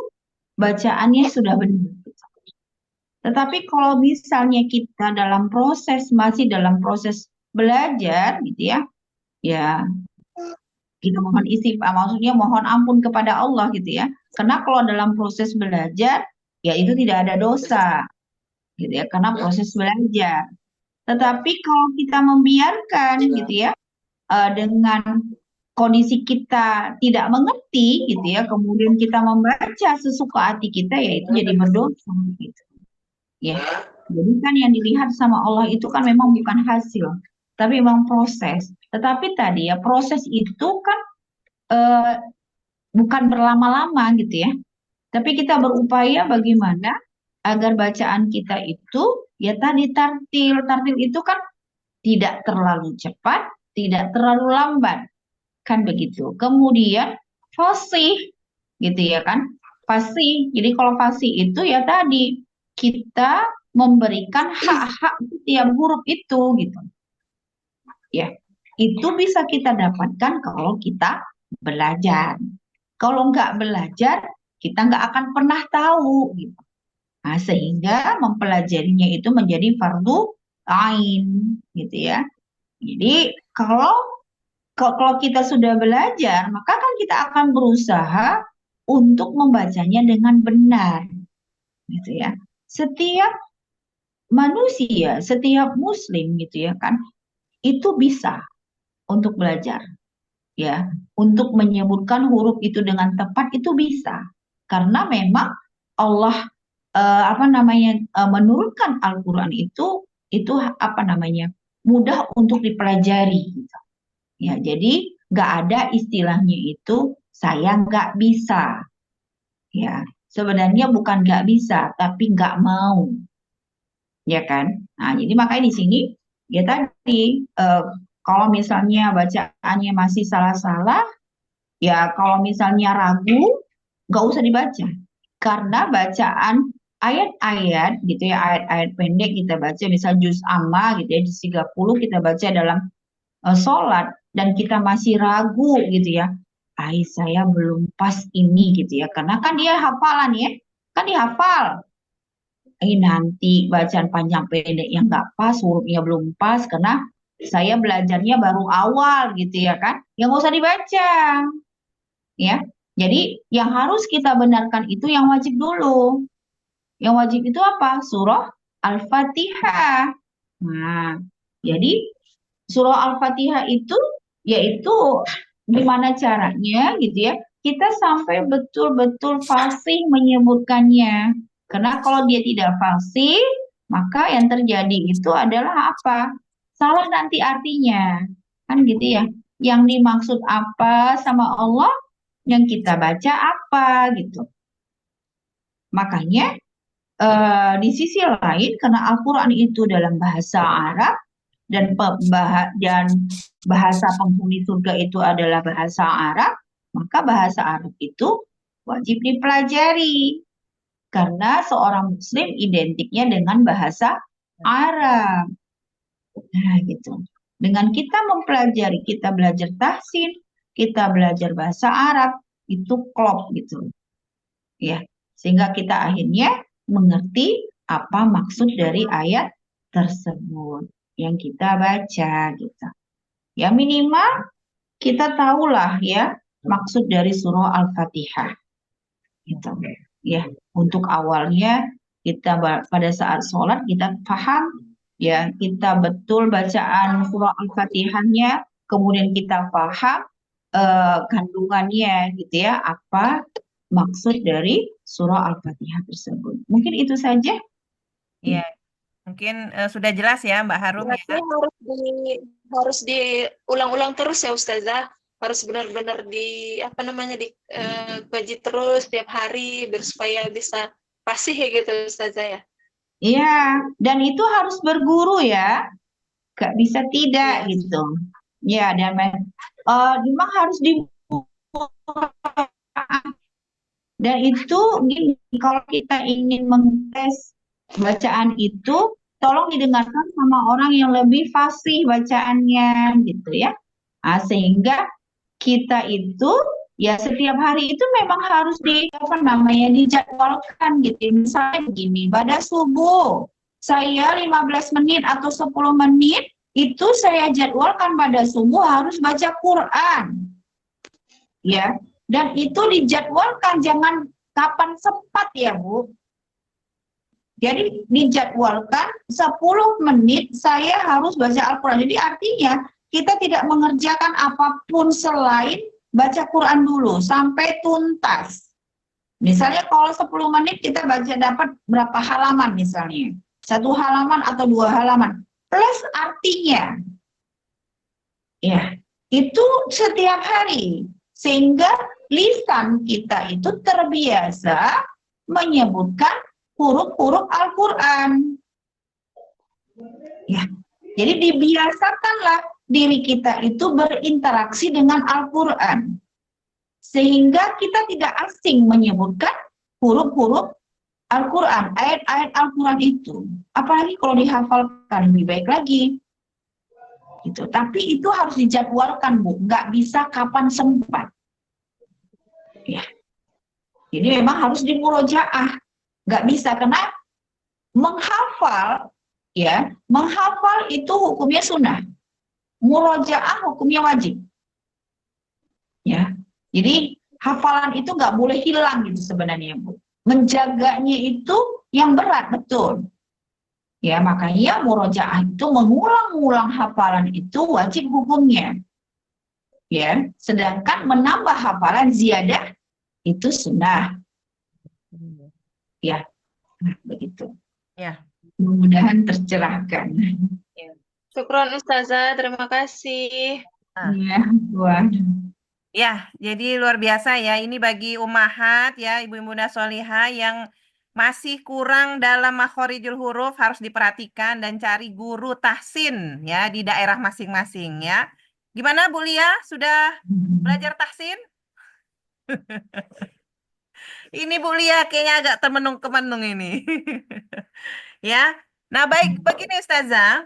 bacaannya sudah benar. Tetapi kalau misalnya kita masih dalam proses belajar gitu ya, ya kita mohon istighfar, maksudnya mohon ampun kepada Allah gitu ya. Karena kalau dalam proses belajar, ya itu tidak ada dosa, gitu ya, karena proses belajar. Tetapi kalau kita membiarkan, gitu ya, dengan kondisi kita tidak mengerti, gitu ya, kemudian kita membaca sesuka hati kita, ya itu jadi berdosa, gitu. Ya, jadi kan yang dilihat sama Allah itu kan memang bukan hasil, tapi memang proses. Tetapi tadi ya proses itu kan bukan berlama-lama gitu ya. Tapi kita berupaya bagaimana agar bacaan kita itu ya tadi tartil. Tartil itu kan tidak terlalu cepat, tidak terlalu lambat. Kan begitu. Kemudian fasih gitu ya kan. Fasih. Jadi kalau fasih itu ya tadi kita memberikan hak-hak setiap huruf itu gitu. Ya, itu bisa kita dapatkan kalau kita belajar. Kalau nggak belajar, kita nggak akan pernah tahu gitu. Nah, sehingga mempelajarinya itu menjadi fardu ain gitu ya. Jadi kalau kita sudah belajar, maka kan kita akan berusaha untuk membacanya dengan benar gitu ya. Setiap manusia, setiap muslim gitu ya kan, itu bisa untuk belajar ya, untuk menyebutkan huruf itu dengan tepat itu bisa. Karena memang Allah menurunkan Al-Qur'an itu mudah untuk dipelajari gitu. Ya, jadi nggak ada istilahnya itu saya nggak bisa. Ya, sebenarnya bukan nggak bisa, tapi nggak mau. Ya kan? Nah, jadi makanya di sini ya tadi kalau misalnya bacaannya masih salah-salah, ya kalau misalnya ragu, nggak usah dibaca. Karena bacaan ayat-ayat gitu ya, ayat-ayat pendek kita baca, misal juz amma gitu ya, juz 30 kita baca dalam sholat, dan kita masih ragu gitu ya, saya belum pas ini gitu ya, karena kan dia hafalan ya, kan dihafal. Nanti bacaan panjang pendek yang nggak pas, hurufnya belum pas, karena saya belajarnya baru awal gitu ya kan, yang nggak usah dibaca ya. Jadi yang harus kita benarkan itu yang wajib dulu. Yang wajib itu apa? Surah Al-Fatihah. Nah, jadi Surah Al-Fatihah itu yaitu gimana caranya gitu ya. Kita sampai betul-betul fasih menyebutkannya. Karena kalau dia tidak fasih, maka yang terjadi itu adalah apa? Salah nanti artinya. Kan gitu ya. Yang dimaksud apa sama Allah, yang kita baca apa gitu. Makanya di sisi lain karena Al-Quran itu dalam bahasa Arab dan bahasa penghuni surga itu adalah bahasa Arab, maka bahasa Arab itu wajib dipelajari karena seorang muslim identiknya dengan bahasa Arab. Nah, gitu. Dengan kita mempelajari, kita belajar tahsin, kita belajar bahasa Arab, itu klop gitu. Ya, sehingga kita akhirnya mengerti apa maksud dari ayat tersebut yang kita baca gitu. Ya minimal kita tahulah ya maksud dari surah Al-Fatihah gitu. Ya, untuk awalnya kita pada saat sholat kita paham ya, kita betul bacaan surah Al-Fatihahnya, kemudian kita paham kandungannya gitu ya, apa maksud dari surah Al-Fatihah tersebut. Mungkin itu saja. Iya, mungkin sudah jelas ya Mbak Harum ya. Berarti harus diulang-ulang terus ya Ustazah. Harus benar-benar dikaji terus tiap hari biar supaya bisa fasih ya gitu Ustazah ya. Iya, dan itu harus berguru ya, gak bisa tidak Iya. gitu. Ya, dan memang harus dan itu gini, kalau kita ingin mengtes bacaan itu, tolong didengarkan sama orang yang lebih fasih bacaannya gitu ya. Nah, sehingga kita itu ya setiap hari itu memang harus dijadwalkan gitu. Misalnya begini, pada subuh saya 15 menit atau 10 menit itu saya jadwalkan pada subuh harus baca Quran. Ya, dan itu dijadwalkan, jangan kapan sempat ya Bu. Jadi dijadwalkan 10 menit saya harus baca Al-Quran. Jadi artinya kita tidak mengerjakan apapun selain baca Quran dulu sampai tuntas. Misalnya kalau 10 menit kita baca dapat berapa halaman misalnya. 1 halaman atau 2 halaman. Plus artinya. Ya, itu setiap hari. Sehingga lisan kita itu terbiasa menyebutkan huruf-huruf Al-Quran. Ya, jadi dibiasakanlah diri kita itu berinteraksi dengan Al-Quran. Sehingga kita tidak asing menyebutkan huruf-huruf Al-Quran, ayat-ayat Al-Quran itu. Apalagi kalau dihafalkan lebih baik lagi. Gitu. Tapi itu harus dijadwalkan, Bu. Nggak bisa kapan sempat. Ya. Jadi memang harus dimurojaah. Nggak bisa, karena menghafal itu hukumnya sunnah. Murojaah hukumnya wajib. Ya. Jadi hafalan itu nggak boleh hilang gitu sebenarnya, Bu. Menjaganya itu yang berat, betul. Ya, makanya murojaah itu mengulang-ulang hafalan itu wajib hukumnya. Ya, sedangkan menambah hafalan ziyadah itu sunnah. Ya, nah, begitu. Ya. Mudah-mudahan tercerahkan. Syukron Ustazah, terima kasih. Ya, Tuhan. Ya, jadi luar biasa ya. Ini bagi ummahat ya, ibu-ibu solihah yang masih kurang dalam makhorijul huruf harus diperhatikan dan cari guru tahsin ya di daerah masing-masing ya. Gimana Bu Lia? Sudah belajar tahsin? Ini Bu Lia kayaknya agak termenung-kemenung ini. Ya. Nah, baik begini Ustazah.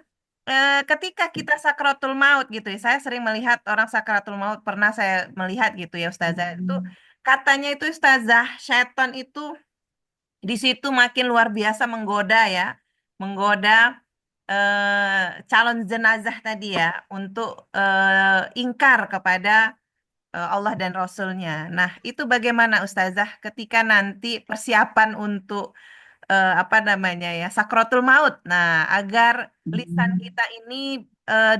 Ketika kita sakratul maut gitu ya, saya sering melihat orang sakratul maut, pernah saya melihat gitu ya Ustazah, itu katanya itu Ustazah, syaitan itu di situ makin luar biasa menggoda ya, menggoda calon jenazah tadi ya, untuk ingkar kepada Allah dan Rasulnya. Nah, itu bagaimana Ustazah ketika nanti persiapan untuk sakratul maut. Nah, agar lisan kita ini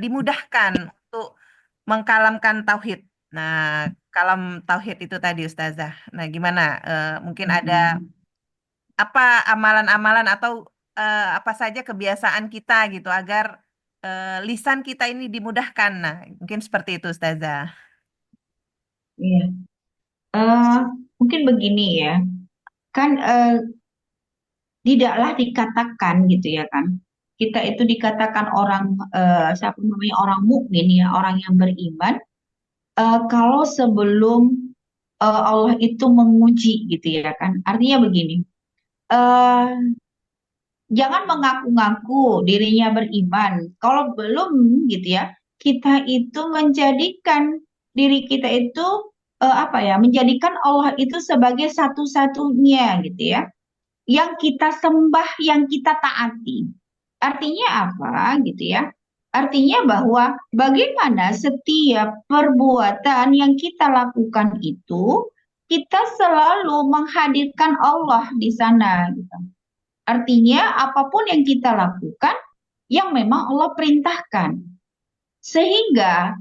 dimudahkan untuk mengkalamkan tauhid. Nah, kalam tauhid itu tadi Ustazah. Nah, gimana? Mungkin ada apa amalan-amalan atau apa saja kebiasaan kita gitu agar lisan kita ini dimudahkan. Nah, mungkin seperti itu Ustazah. Iya. Mungkin begini ya, kan tidaklah dikatakan gitu ya kan, kita itu dikatakan orang siapa namanya orang mukmin ya, orang yang beriman, kalau sebelum Allah itu menguji gitu ya kan, artinya begini, eh jangan mengaku-ngaku dirinya beriman kalau belum gitu ya, kita itu menjadikan diri kita itu apa ya, menjadikan Allah itu sebagai satu-satunya gitu ya, yang kita sembah, yang kita taati. Artinya apa gitu ya? Artinya bahwa bagaimana setiap perbuatan yang kita lakukan itu kita selalu menghadirkan Allah di sana gitu. Artinya apapun yang kita lakukan yang memang Allah perintahkan. Sehingga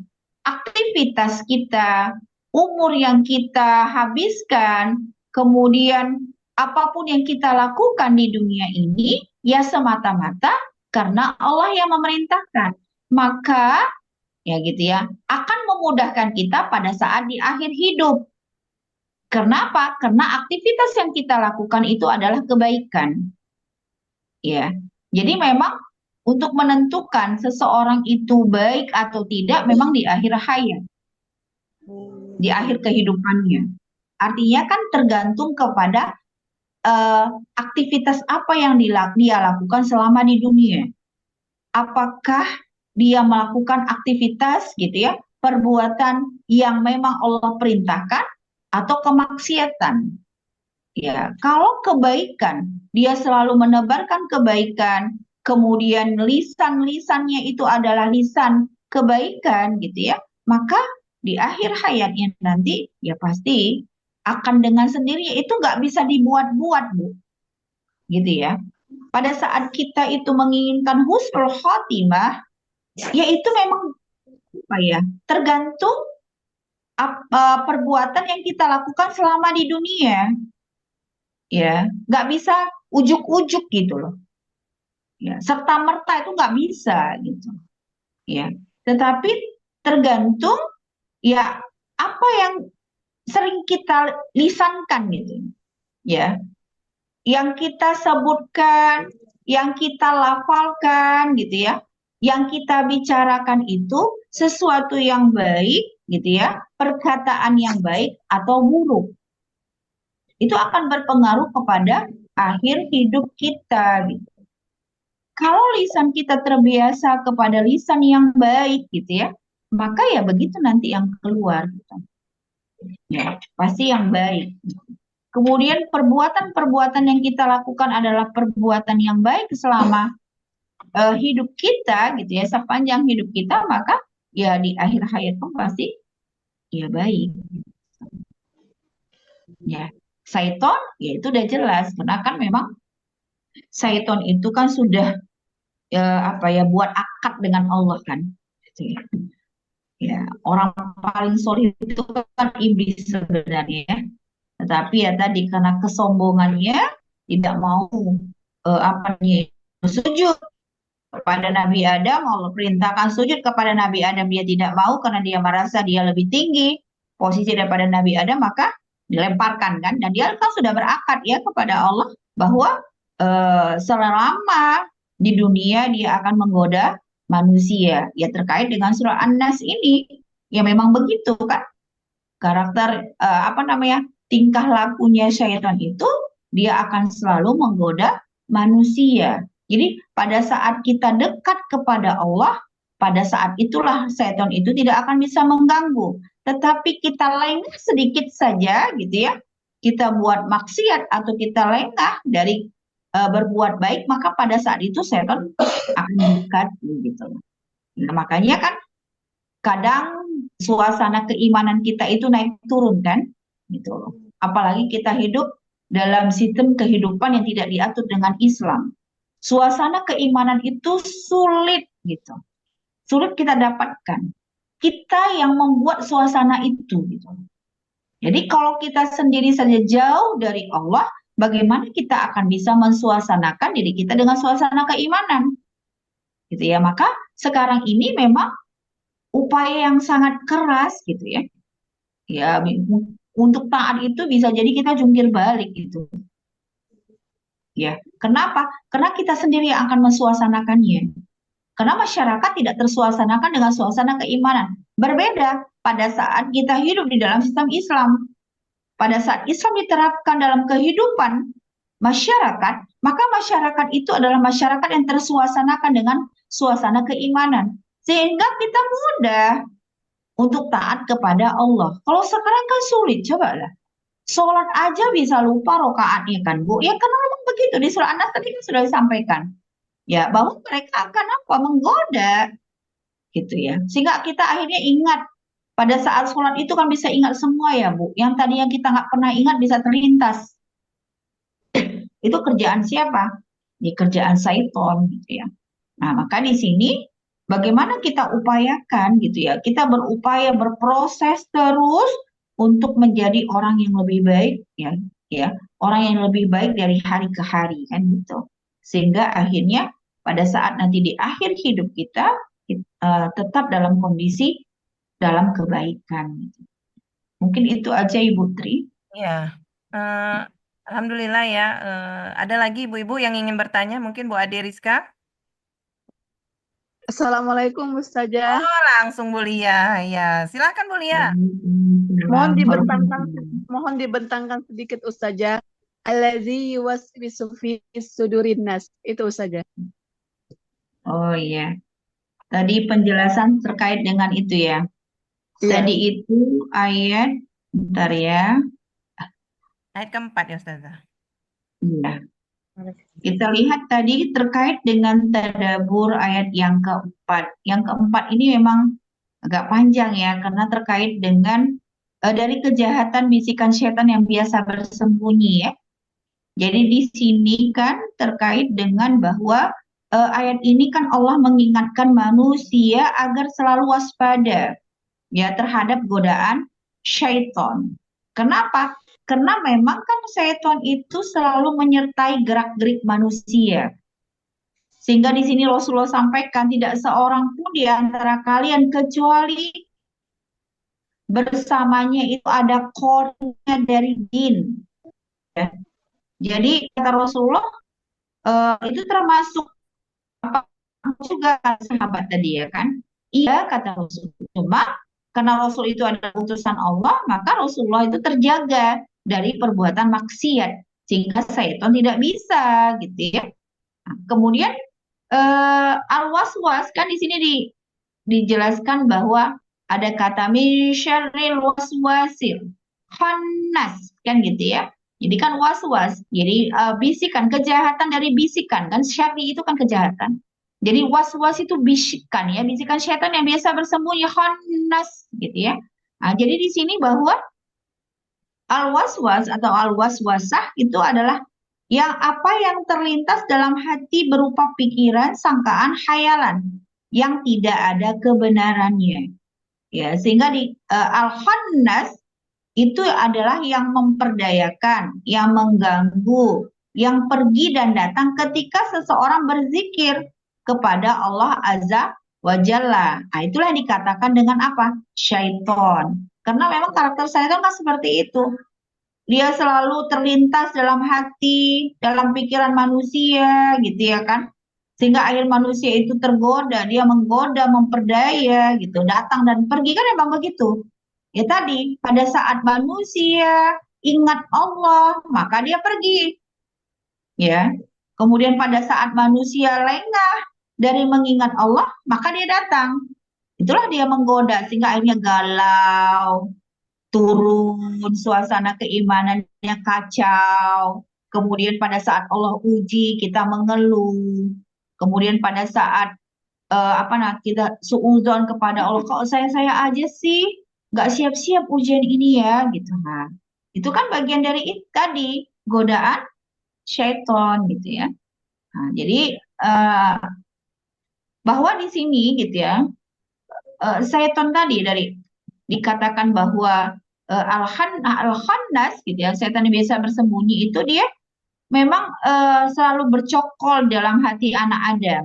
aktivitas kita, umur yang kita habiskan, kemudian apapun yang kita lakukan di dunia ini, ya semata-mata karena Allah yang memerintahkan. Maka, ya gitu ya, akan memudahkan kita pada saat di akhir hidup. Kenapa? Karena aktivitas yang kita lakukan itu adalah kebaikan. Ya, jadi memang untuk menentukan seseorang itu baik atau tidak memang di akhir hayat, di akhir kehidupannya. Artinya kan tergantung kepada aktivitas apa yang dia lakukan selama di dunia. Apakah dia melakukan aktivitas gitu ya, perbuatan yang memang Allah perintahkan atau kemaksiatan. Ya, kalau kebaikan, dia selalu menebarkan kebaikan, kemudian lisan-lisannya itu adalah lisan kebaikan gitu ya, maka di akhir hayatnya nanti ya pasti akan dengan sendirinya, itu nggak bisa dibuat-buat, Bu. Gitu ya. Pada saat kita itu menginginkan husnul khotimah, ya itu memang apa ya, tergantung perbuatan yang kita lakukan selama di dunia. Ya, nggak bisa ujuk-ujuk gitu loh. Ya, serta merta itu nggak bisa gitu. Ya, tetapi tergantung ya apa yang sering kita lisankan gitu. Ya, yang kita sebutkan, yang kita lafalkan gitu ya, yang kita bicarakan itu sesuatu yang baik gitu ya, perkataan yang baik atau buruk. Itu akan berpengaruh kepada akhir hidup kita gitu. Kalau lisan kita terbiasa kepada lisan yang baik gitu ya, maka ya begitu nanti yang keluar gitu. Ya, pasti yang baik. Kemudian perbuatan-perbuatan yang kita lakukan adalah perbuatan yang baik selama hidup kita gitu ya, sepanjang hidup kita, maka ya di akhir hayat pun pasti ya baik. Ya. Syaiton, ya itu udah jelas, karena kan memang syaiton itu kan sudah buat akad dengan Allah kan. Gitu ya. Ya, orang paling solid itu kan iblis sebenarnya, tetapi ya tadi karena kesombongannya tidak mau sujud kepada Nabi Adam. Allah perintahkan sujud kepada Nabi Adam, dia tidak mau karena dia merasa dia lebih tinggi posisi daripada Nabi Adam, maka dilemparkan kan, dan dia kan sudah berakad ya kepada Allah bahwa selama di dunia dia akan menggoda manusia, ya terkait dengan surah An-Nas ini, ya memang begitu kan karakter tingkah lakunya syaitan itu, dia akan selalu menggoda manusia. Jadi pada saat kita dekat kepada Allah, pada saat itulah syaitan itu tidak akan bisa mengganggu. Tetapi kita lengah sedikit saja gitu ya, kita buat maksiat atau kita lengah dari berbuat baik, maka pada saat itu syaitan akan dekat gitu. Nah, makanya kan kadang suasana keimanan kita itu naik turun kan, gitu. Apalagi kita hidup dalam sistem kehidupan yang tidak diatur dengan Islam. Suasana keimanan itu sulit gitu. sulit kita dapatkan. Kita yang membuat suasana itu gitu. Jadi kalau kita sendiri saja jauh dari Allah, bagaimana kita akan bisa mensuasanakan diri kita dengan suasana keimanan? Gitu ya. Maka sekarang ini memang upaya yang sangat keras gitu ya. Ya, untuk taat itu bisa jadi kita jungkir balik gitu. Ya, kenapa? Karena kita sendiri yang akan mensuasanakannya. Karena masyarakat tidak tersuasanakan dengan suasana keimanan. Berbeda pada saat kita hidup di dalam sistem Islam. Pada saat Islam diterapkan dalam kehidupan masyarakat, maka masyarakat itu adalah masyarakat yang tersuasanakan dengan suasana keimanan. Sehingga kita mudah untuk taat kepada Allah. Kalau sekarang kan sulit, cobalah. Sholat aja bisa lupa rokaatnya kan, Bu. Ya karena memang begitu. Di surah An-Nas tadi kan sudah disampaikan. Ya, bahwa mereka akan apa? Menggoda. Gitu ya. Sehingga kita akhirnya ingat. Pada saat sholat itu kan bisa ingat semua ya, Bu. Yang tadinya kita nggak pernah ingat bisa terlintas. Itu kerjaan siapa? Di kerjaan syaiton gitu ya. Nah, maka di sini bagaimana kita upayakan gitu ya. Kita berupaya berproses terus untuk menjadi orang yang lebih baik ya, orang yang lebih baik dari hari ke hari kan gitu. Sehingga akhirnya pada saat nanti di akhir hidup kita tetap dalam kondisi dalam kebaikan gitu. Mungkin itu aja Ibu Tri. Ya, alhamdulillah ya. Ada lagi ibu-ibu yang ingin bertanya? Mungkin Bu Ade Rizka? Assalamualaikum Ustazah. Oh, langsung Bu Lia. Ya, silakan Bu Lia. Mohon dibentangkan sedikit Ustazah. Allazi yuwaswisu fi sudurin nas. Itu Ustazah. Oh iya. Tadi penjelasan terkait dengan itu ya. Iya. Tadi itu ayat, bentar ya. Ayat keempat ya Ustazah. Iya. Kita lihat tadi terkait dengan tadabbur ayat yang keempat. Yang keempat ini memang agak panjang ya, karena terkait dengan dari kejahatan bisikan setan yang biasa bersembunyi ya. Jadi di sini kan terkait dengan bahwa ayat ini kan Allah mengingatkan manusia agar selalu waspada ya terhadap godaan syaitan. Kenapa? Karena memang kan syaitan itu selalu menyertai gerak-gerik manusia. Sehingga di sini Rasulullah sampaikan tidak seorang pun di antara kalian kecuali bersamanya itu ada kornya dari jin. Ya. Jadi kata Rasulullah itu termasuk apa juga sahabat tadi ya kan? Iya kata Rasul. Cuma karena Rasul itu adalah utusan Allah, maka Rasulullah itu terjaga dari perbuatan maksiat sehingga syaitan tidak bisa gitu ya. Nah, kemudian al-waswas kan di sini dijelaskan bahwa ada kata min syarril waswasil khannas kan gitu ya. Jadi kan waswas, jadi bisikan, kejahatan dari bisikan kan syarri itu kan kejahatan. Jadi waswas itu bisikan ya, bisikan syaitan yang biasa bersembunyi khannas gitu ya. Nah, jadi di sini bahwa al-waswas atau al-waswasah itu adalah yang terlintas dalam hati berupa pikiran, sangkaan, khayalan yang tidak ada kebenarannya. Ya, sehingga di al-khannas itu adalah yang memperdayakan, yang mengganggu, yang pergi dan datang ketika seseorang berzikir kepada Allah Azza wa Jalla. Nah, itulah yang dikatakan dengan apa? Syaiton. Karena memang karakter syaitan kan seperti itu. Dia selalu terlintas dalam hati, dalam pikiran manusia, gitu ya kan? Sehingga akhir manusia itu tergoda, dia menggoda, memperdaya, gitu, datang dan pergi kan memang begitu. Ya tadi, pada saat manusia ingat Allah, maka dia pergi. Ya. Kemudian pada saat manusia lengah dari mengingat Allah, maka dia datang. Itulah dia menggoda sehingga akhirnya galau, turun, suasana keimanannya kacau. Kemudian pada saat Allah uji, kita mengeluh. Kemudian pada saat kita suudzon kepada Allah, kok saya aja sih nggak siap-siap ujian ini ya, gitu. Nah, itu kan bagian dari itu tadi godaan syaitan, gitu ya. Nah, jadi bahwa di sini gitu ya, setan tadi dikatakan bahwa al-khannas gitu ya, setan yang biasa bersembunyi itu dia memang selalu bercokol dalam hati anak Adam.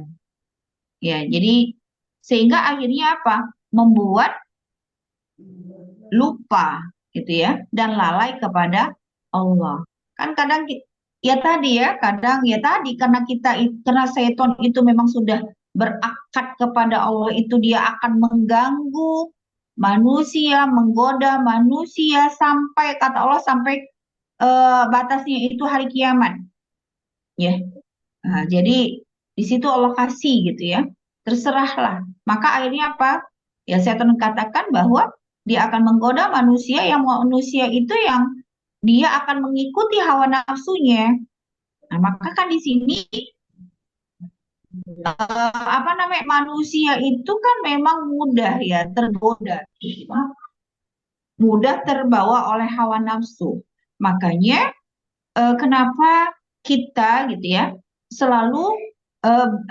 Ya, jadi sehingga akhirnya apa? Membuat lupa gitu ya dan lalai kepada Allah. Kan kadang kadang ya tadi karena setan itu memang sudah berakad kepada Allah itu dia akan mengganggu manusia, menggoda manusia sampai kata Allah sampai batasnya itu hari kiamat. Ya. Nah, jadi di situ Allah kasih gitu ya. Terserahlah. Maka akhirnya apa? Ya setan katakan bahwa dia akan menggoda manusia yang manusia itu yang dia akan mengikuti hawa nafsunya. Nah, maka kan di sini apa namanya manusia itu kan memang mudah ya tergoda, mudah terbawa oleh hawa nafsu. Makanya kenapa kita gitu ya selalu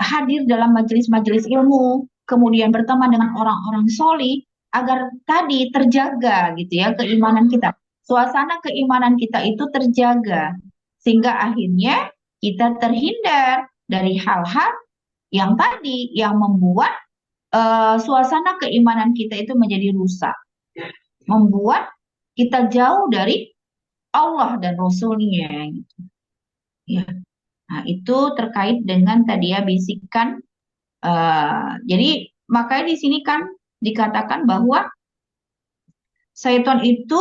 hadir dalam majelis-majelis ilmu, kemudian berteman dengan orang-orang solih agar tadi terjaga gitu ya keimanan kita, suasana keimanan kita itu terjaga sehingga akhirnya kita terhindar dari hal-hal yang tadi yang membuat suasana keimanan kita itu menjadi rusak, membuat kita jauh dari Allah dan Rasul-Nya gitu. Ya. Nah, itu terkait dengan tadi ya bisikan. Jadi makanya di sini kan dikatakan bahwa syaitan itu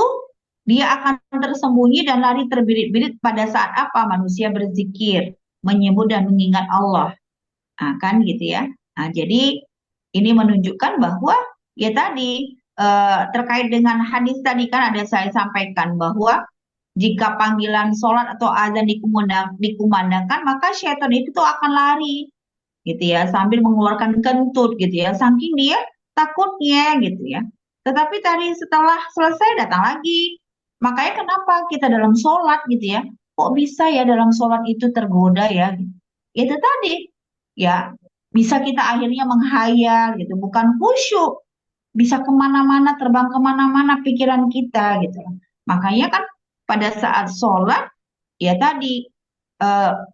dia akan tersembunyi dan lari terbirit-birit pada saat apa manusia berzikir, menyebut dan mengingat Allah. Nah, kan gitu ya. Nah, jadi ini menunjukkan bahwa ya tadi terkait dengan hadis tadi kan ada saya sampaikan bahwa jika panggilan sholat atau azan dikumandangkan, maka syaitan itu tuh akan lari, gitu ya, sambil mengeluarkan kentut, gitu ya, saking dia takutnya, gitu ya. Tetapi tadi setelah selesai datang lagi. Makanya kenapa kita dalam sholat, gitu ya, kok bisa ya dalam sholat itu tergoda ya? Itu tadi, ya, bisa kita akhirnya menghayal, gitu, bukan khusyuk, bisa kemana-mana, terbang kemana-mana pikiran kita, gitu. Makanya kan pada saat sholat, ya tadi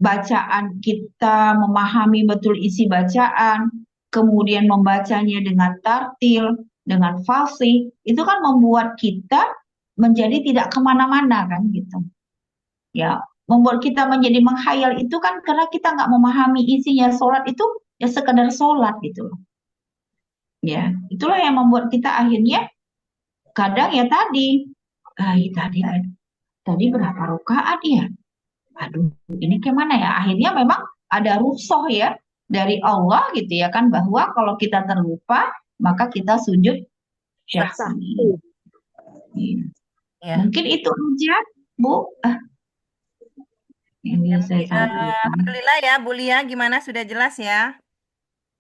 bacaan kita memahami betul isi bacaan, kemudian membacanya dengan tartil, dengan fasih, itu kan membuat kita menjadi tidak kemana-mana kan gitu. Ya, membuat kita menjadi menghayal itu kan karena kita nggak memahami isinya sholat itu ya sekedar sholat gitu loh. Ya, itulah yang membuat kita akhirnya kadang ya tadi berapa rakaat ya? Aduh, ini gimana ya? Akhirnya memang ada rukhsah ya dari Allah gitu ya kan bahwa kalau kita terlupa maka kita sujud syahwi. Ya. Mungkin itu aja, Bu. Ini saya sampaikan. Alhamdulillah ya, Bu Lia, gimana sudah jelas ya?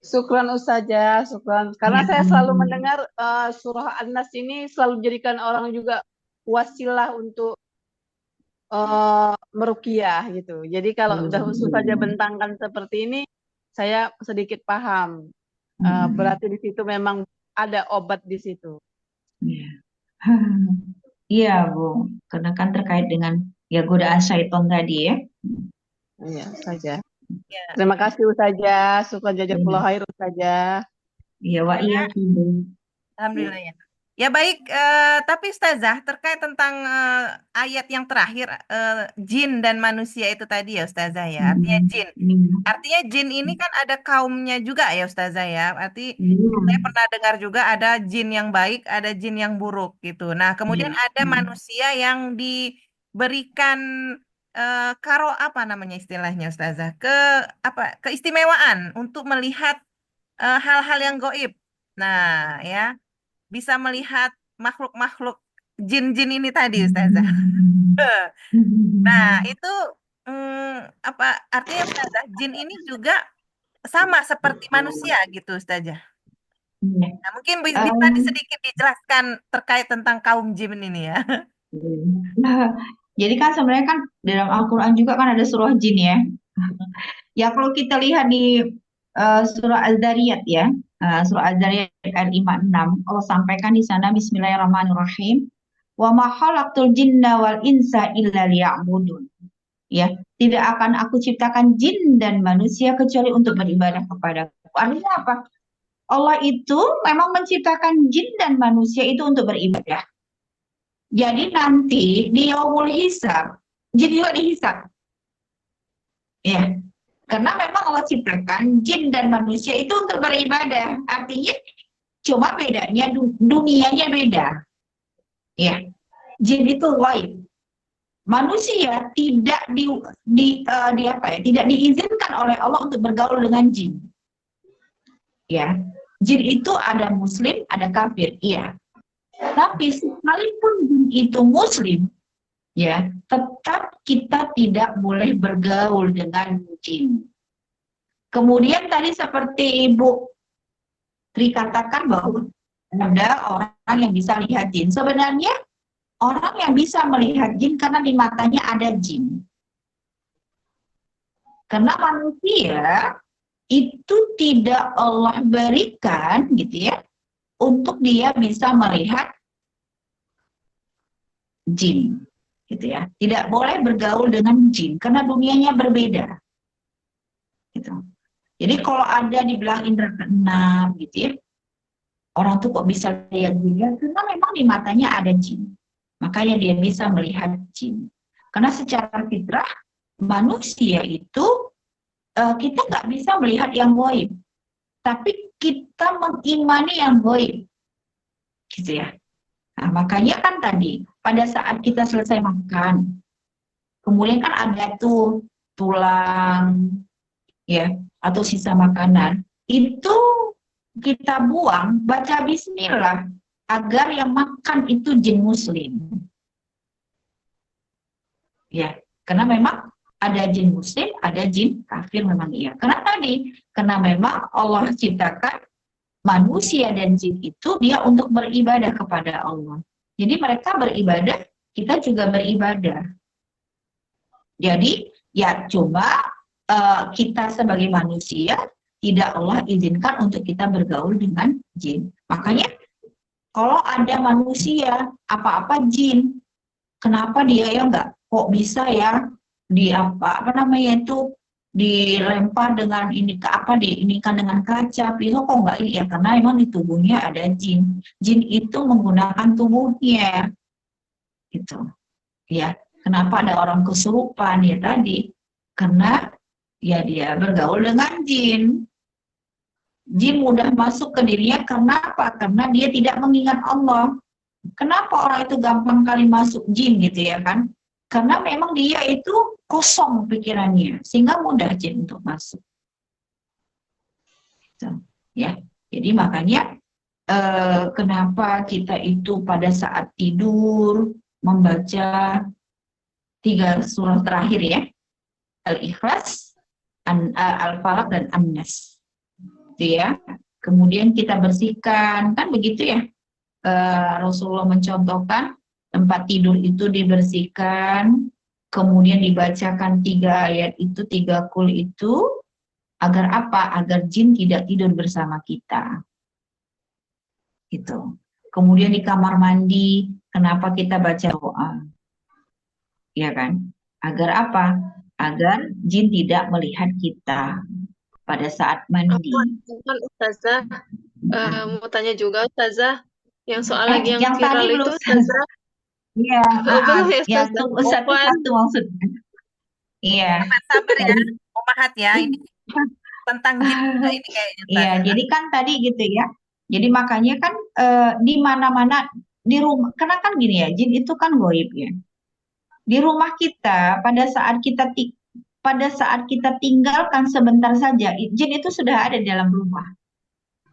Syukran Ustazah, syukran. Karena saya selalu mendengar surah An-Nas ini selalu jadikan orang juga wasilah untuk meruqyah gitu. Jadi kalau udah Ustazah bentangkan seperti ini, saya sedikit paham. Berarti di situ memang ada obat di situ. Iya, Bu. Karena kan terkait dengan ya godaan syaitan tadi ya. Iya, Ustazah. Ya. Terima kasih Ustazah, syukran jazakallahu khair Ustazah. Iya, wa iyyakum, Bu. Alhamdulillah ya. Ya baik, tapi Ustazah terkait tentang ayat yang terakhir jin dan manusia itu tadi ya Ustazah ya. Artinya jin. Artinya jin ini kan ada kaumnya juga ya Ustazah ya. Arti saya pernah dengar juga ada jin yang baik, ada jin yang buruk gitu. Nah, kemudian ada manusia yang diberikan apa namanya istilahnya Ustazah? Keistimewaan untuk melihat hal-hal yang gaib. Nah, ya. Bisa melihat makhluk-makhluk jin-jin ini tadi, Ustazah. Nah, itu apa artinya Ustazah? Jin ini juga sama seperti manusia gitu, Ustazah. Nah, mungkin bisa sedikit dijelaskan terkait tentang kaum jin ini ya. Jadi kan sebenarnya kan dalam Al-Quran juga kan ada surah jin ya. Ya kalau kita lihat di surah Al-Dariyat ya, Surah Az-Zariyat ayat 56, Allah sampaikan di sana Bismillahirrahmanirrahim. Wa ma khalaqtul jinna wal insa illa liya'budun. Ya, tidak akan aku ciptakan jin dan manusia kecuali untuk beribadah kepadaku. Artinya apa? Allah itu memang menciptakan jin dan manusia itu untuk beribadah. Jadi nanti di yaumul hisab, jin juga dihisab. Ya, karena memang Allah ciptakan jin dan manusia itu untuk beribadah. Artinya cuma bedanya dunianya beda. Ya, jin itu ghaib. Manusia tidak tidak diizinkan oleh Allah untuk bergaul dengan jin. Ya, jin itu ada muslim, ada kafir, iya. Tapi sekalipun jin itu muslim, ya, tetap kita tidak boleh bergaul dengan jin. Kemudian tadi seperti Ibu Tri katakan bahwa ada orang yang bisa lihat jin. Sebenarnya orang yang bisa melihat jin karena di matanya ada jin. Karena manusia itu tidak Allah berikan gitu ya untuk dia bisa melihat jin gitu ya. Tidak boleh bergaul dengan jin karena dunianya berbeda. Gitu. Jadi kalau ada dibilang indera keenam gitu ya, orang tuh kok bisa lihat jin ya? Karena memang di matanya ada jin. Makanya dia bisa melihat jin. Karena secara fitrah manusia itu kita nggak bisa melihat yang gaib, tapi kita mengimani yang gaib, gitu ya. Nah, makanya kan tadi pada saat kita selesai makan, kemudian kan ada tuh tulang, ya, atau sisa makanan, itu kita buang, baca Bismillah, agar yang makan itu jin muslim. Ya, karena memang ada jin muslim, ada jin kafir memang iya. Karena memang Allah ciptakan manusia dan jin itu dia untuk beribadah kepada Allah. Jadi mereka beribadah, kita juga beribadah. Jadi ya cuma kita sebagai manusia tidak Allah izinkan untuk kita bergaul dengan jin. Makanya kalau ada manusia apa-apa jin, kenapa dia ya enggak kok bisa ya di apa namanya itu dilempar dengan diinikan dengan kaca, pisau kok enggak ini ya karena emang di tubuhnya ada jin. Jin itu menggunakan tubuhnya, gitu. Ya, kenapa ada orang kesurupan ya tadi? Karena ya dia bergaul dengan jin. Jin mudah masuk ke dirinya karena apa? Karena dia tidak mengingat Allah. Kenapa orang itu gampang kali masuk jin gitu ya kan? Karena memang dia itu kosong pikirannya, sehingga mudah jin untuk masuk. Gitu, ya, jadi makanya kenapa kita itu pada saat tidur membaca 3 surah terakhir ya, Al-Ikhlas, Al-Falaq dan An-Nas, gitu ya. Kemudian kita bersihkan, kan begitu ya. Rasulullah mencontohkan tempat tidur itu dibersihkan, kemudian dibacakan 3 ayat itu, 3 qul itu, agar apa? Agar jin tidak tidur bersama kita. Gitu. Kemudian di kamar mandi, kenapa kita baca doa? Ya kan? Agar apa? Agar jin tidak melihat kita pada saat mandi. Ustazah, mau tanya juga Ustazah, yang soal lagi yang tadi viral belum, itu Ustazah. Iya, Belum ya yang Ustazah. satu maksudnya. Iya. Sabar ya, Umahat ya. Ini tentang jin juga ini kayaknya. Iya, jadi kan tadi gitu ya. Jadi makanya kan di mana-mana di rumah, karena kan gini ya, jin itu kan gaib ya. Di rumah kita pada saat kita tinggalkan sebentar saja, jin itu sudah ada di dalam rumah.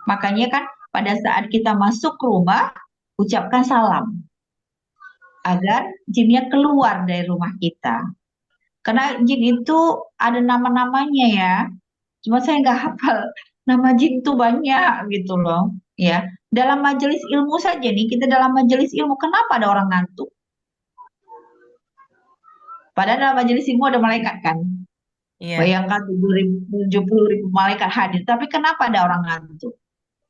Makanya kan pada saat kita masuk rumah, ucapkan salam agar jinnya keluar dari rumah kita. Karena jin itu ada nama-namanya ya. Cuma saya nggak hafal nama jin itu banyak gitu loh. Ya, dalam majelis ilmu saja nih, kita dalam majelis ilmu, kenapa ada orang ngantuk? Padahal dalam majelis ilmu ada malaikat kan. Iya. Bayangkan 70.000 malaikat hadir, tapi kenapa ada orang ngantuk?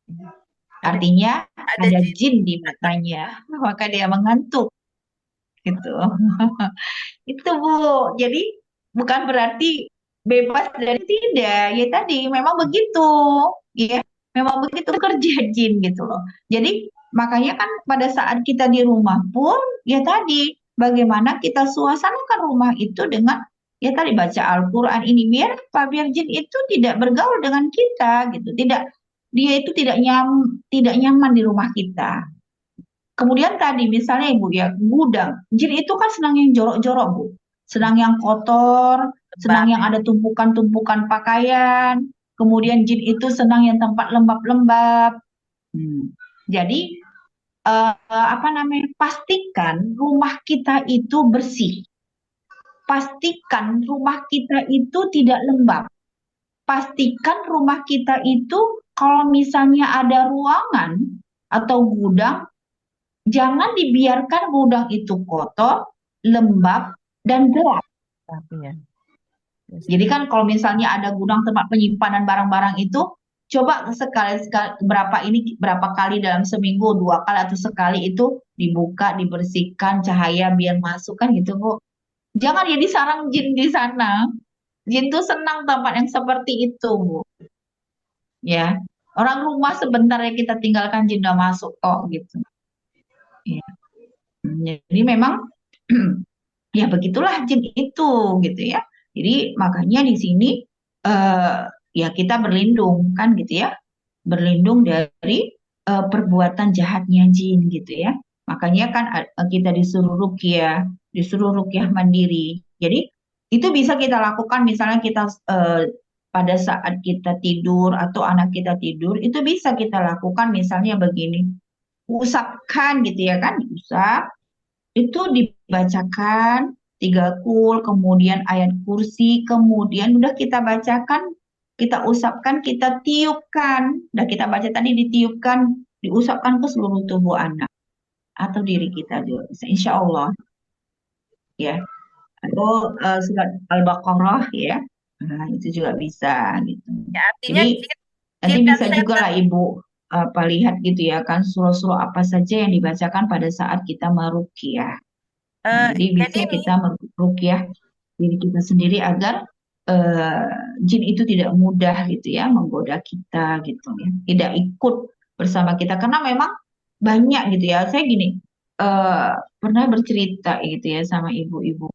Ada Artinya ada ada jin. jin di matanya, maka dia mengantuk gitu. Itu Bu. Jadi bukan berarti bebas dari tidak. Ya tadi memang begitu. Ya, memang begitu kerja jin gitu loh. Jadi makanya kan pada saat kita di rumah pun ya tadi bagaimana kita suasanakan rumah itu dengan ya tadi baca Al-Qur'an ini biar apa? Biar jin itu tidak bergaul dengan kita gitu. Tidak dia itu tidak nyaman di rumah kita. Kemudian tadi misalnya Ibu ya, gudang. Jin itu kan senang yang jorok-jorok, Bu. Senang yang kotor, senang Lembab. yang ada tumpukan-tumpukan pakaian. Kemudian jin itu senang yang tempat lembab-lembab. Jadi apa namanya? Pastikan rumah kita itu bersih. Pastikan rumah kita itu tidak lembab. Pastikan rumah kita itu kalau misalnya ada ruangan atau gudang, jangan dibiarkan gudang itu kotor, lembab, dan gelap. Tapi ya. Jadi kan kalau misalnya ada gudang tempat penyimpanan barang-barang itu, coba sekali berapa kali dalam seminggu, 2 kali atau sekali itu dibuka, dibersihkan, cahaya biar masuk kan gitu Bu. Jangan jadi sarang jin di sana. Jin tuh senang tempat yang seperti itu Bu. Ya, orang rumah sebentar ya kita tinggalkan jin udah masuk kok gitu. Ya. Jadi memang ya begitulah jin itu gitu ya. Jadi makanya di sini eh, ya kita berlindung kan gitu ya, berlindung dari perbuatan jahatnya jin gitu ya. Makanya kan kita disuruh ruqyah mandiri. Jadi itu bisa kita lakukan misalnya kita pada saat kita tidur atau anak kita tidur itu bisa kita lakukan misalnya begini, usapkan gitu ya kan, diusap itu dibacakan 3 kul, kemudian ayat kursi, kemudian udah kita bacakan, kita usapkan, kita tiupkan. Udah kita baca tadi ditiupkan, diusapkan ke seluruh tubuh anak atau diri kita juga bisa, insya Allah ya. Atau surat Al-Baqarah ya. Nah, itu juga bisa gitu. Ya, artinya Jadi jin, nanti jin dan bisa juga setan. lah Ibu apa lihat gitu ya kan surah-surah apa saja yang dibacakan pada saat kita meruqyah. Jadi Jadi bisa nih, kita meruqyah diri kita sendiri agar eh, jin itu tidak mudah gitu ya menggoda kita gitu ya. Tidak ikut bersama kita karena memang banyak gitu ya. Saya gini pernah bercerita gitu ya sama ibu-ibu,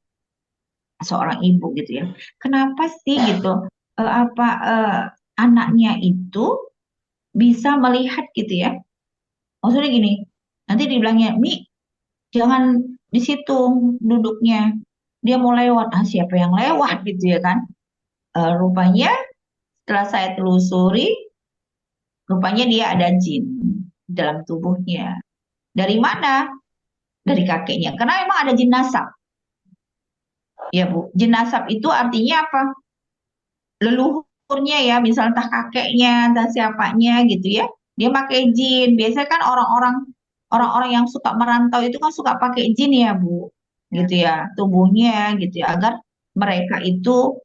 seorang ibu gitu ya. Kenapa sih gitu anaknya itu bisa melihat gitu ya. Maksudnya gini, nanti dibilangnya, Mi, jangan di situ duduknya. Dia mau lewat, siapa yang lewat gitu ya kan? Rupanya setelah saya telusuri, rupanya dia ada jin di dalam tubuhnya. Dari mana? Dari kakeknya. Karena memang ada jin nasab. Ya Bu, jin nasab itu artinya apa? Leluhurnya ya, misalnya entah kakeknya, entah siapanya gitu ya. Dia pakai jin. Biasanya kan orang-orang yang suka merantau itu kan suka pakai jin ya Bu, ya, gitu ya, tubuhnya gitu ya, agar mereka itu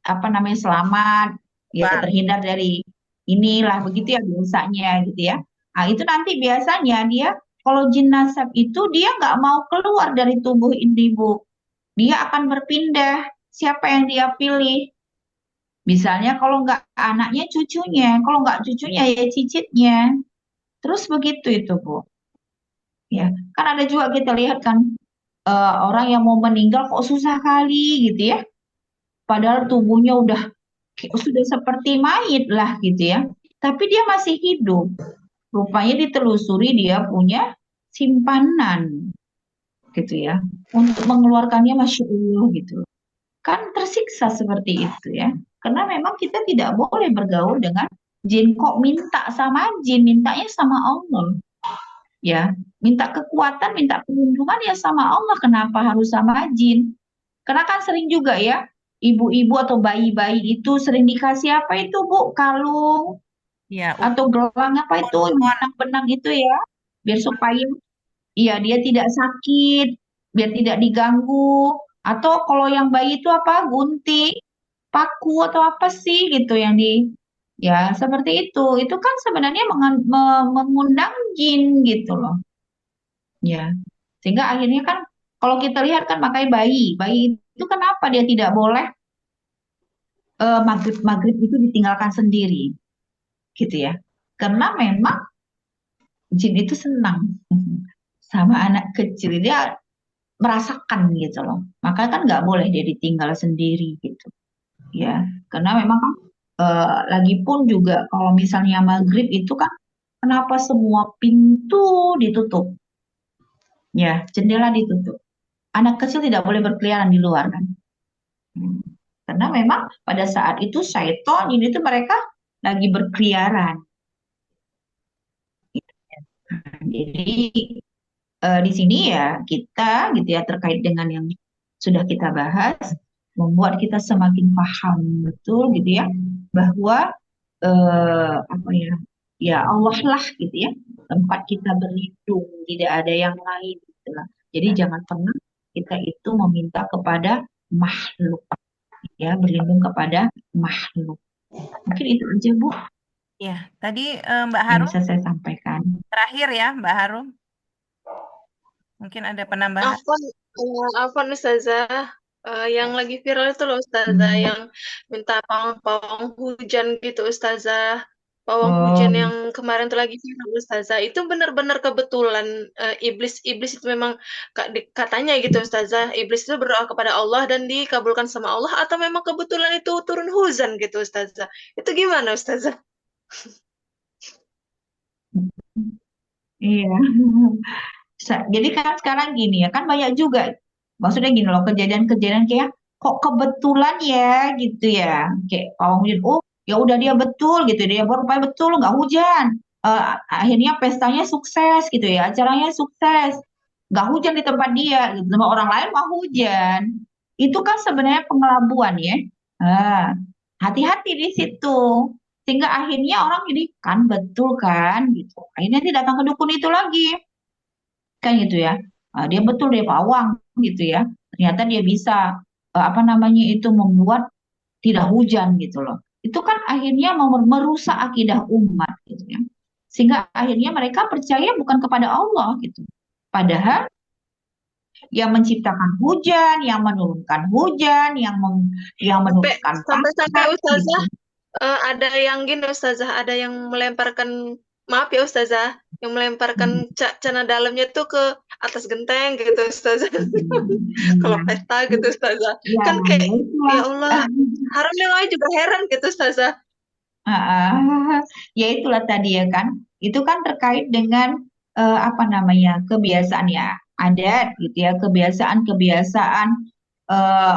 apa namanya selamat, ya bang. terhindar dari inilah begitu ya biasanya gitu ya. Nah itu nanti biasanya dia kalau jin nasab itu dia nggak mau keluar dari tubuh ini Bu, dia akan berpindah. Siapa yang dia pilih? Misalnya kalau nggak anaknya cucunya, kalau nggak cucunya ya cicitnya. Terus begitu itu Bu. Ya, kan ada juga kita lihat kan orang yang mau meninggal kok susah kali gitu ya. Padahal tubuhnya sudah seperti mayit lah gitu ya. Tapi dia masih hidup. Rupanya ditelusuri dia punya simpanan gitu ya. Untuk mengeluarkannya Masya Allah gitu. Kan tersiksa seperti itu ya. Karena memang kita tidak boleh bergaul dengan jin, kok minta sama jin, mintanya sama Allah. Ya, minta kekuatan, minta perlindungan ya sama Allah. Kenapa harus sama jin? Karena kan sering juga ya, ibu-ibu atau bayi-bayi itu sering dikasih apa itu Bu? Kalung Ya, atau gelang apa itu yang ukon. benang-benang itu ya, biar supaya iya dia tidak sakit, biar tidak diganggu. Atau kalau yang bayi itu apa? Gunting, paku atau apa sih gitu yang Ya, seperti itu. Itu kan sebenarnya mengundang jin gitu loh. Ya. Sehingga akhirnya kan kalau kita lihat kan makanya bayi itu kenapa dia tidak boleh maghrib itu ditinggalkan sendiri gitu ya. Karena memang jin itu senang sama anak kecil, dia merasakan gitu loh. Maka kan nggak boleh dia ditinggal sendiri gitu ya. Karena memang kan lagi pun juga kalau misalnya maghrib itu kan kenapa semua pintu ditutup ya, jendela ditutup. Anak kecil tidak boleh berkeliaran di luar kan. Hmm. Karena memang pada saat itu syaitan ini tuh mereka lagi berkeliaran. Jadi di sini ya kita gitu ya terkait dengan yang sudah kita bahas membuat kita semakin paham betul gitu ya bahwa apa ya ya Allah lah gitu ya tempat kita berlindung, tidak ada yang lain gitu lah. Jadi jangan pernah kita itu meminta kepada makhluk ya, berlindung kepada makhluk. Mungkin itu aja Bu Ya, tadi Mbak yang Harum bisa saya sampaikan. terakhir ya, Mbak Harum. Mungkin ada penambahan. Afwan Ustazah. Yang lagi viral itu loh Ustazah, Hmm. yang minta pawang hujan gitu Ustazah. Pawang Oh, hujan yang kemarin tuh lagi viral Ustazah. Itu benar-benar kebetulan iblis itu memang katanya gitu Ustazah, iblis itu berdoa kepada Allah dan dikabulkan sama Allah, atau memang kebetulan itu turun hujan gitu Ustazah. Itu gimana Ustazah? iya. Jadi kan sekarang gini ya, kan banyak juga. Maksudnya gini loh, kejadian-kejadian kayak kok kebetulan ya gitu ya. Kayak pawang hujan, oh ya udah dia betul gitu, dia berupaya betul nggak hujan. Akhirnya pestanya sukses gitu ya, acaranya sukses. Nggak hujan di tempat dia, gitu. Sama orang lain mah hujan. Itu kan sebenarnya pengelabuan ya. Ah, hati-hati di situ. Sehingga akhirnya orang jadi kan betul kan gitu. Akhirnya dia datang ke dukun itu lagi kan gitu ya. Dia betul dia pawang gitu ya, ternyata dia bisa apa namanya itu membuat tidak hujan gitu loh. Itu kan akhirnya merusak akidah umat gitu ya, sehingga akhirnya mereka percaya bukan kepada Allah gitu, padahal yang menciptakan hujan, yang menurunkan hujan, yang menurunkan Sampai panas Ustazah, gitu. ada yang gini Ustazah, ada yang melemparkan, maaf ya Ustazah, yang melemparkan celana dalamnya tuh ke atas genteng gitu Ustazah. Kalau pesta gitu Ustazah. Ya, Kan kayak, itulah. ya Allah, haram yang lain juga heran gitu Ustazah. Ya itulah tadi ya kan. Itu kan terkait dengan apa namanya kebiasaan ya, adat gitu ya, kebiasaan-kebiasaan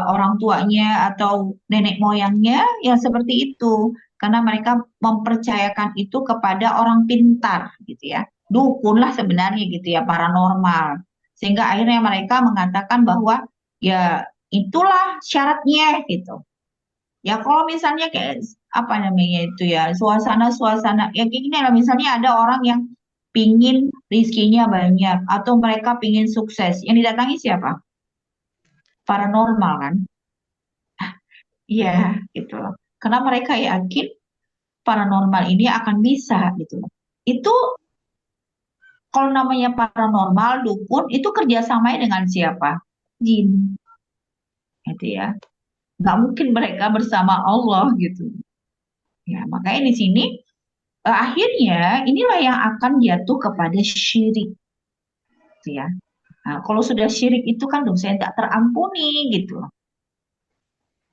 orang tuanya atau nenek moyangnya yang seperti itu. Karena mereka mempercayakan itu kepada orang pintar gitu ya. Dukun lah sebenarnya gitu ya, paranormal. Sehingga akhirnya mereka mengatakan bahwa ya itulah syaratnya gitu. Ya kalau misalnya kayak apa namanya itu ya suasana-suasana ya kayak gini lah, misalnya ada orang yang pingin rizkinya banyak atau mereka pingin sukses, yang didatangi siapa? Paranormal kan? Iya gitu loh. Karena mereka yakin paranormal ini akan bisa gitu loh. Itu kalau namanya paranormal dukun itu kerjasamanya dengan siapa? Jin, gitu ya. Nggak mungkin mereka bersama Allah gitu. Ya makanya di sini akhirnya inilah yang akan jatuh kepada syirik, gitu ya. Nah, kalau sudah syirik itu kan dosa yang tak terampuni gitu.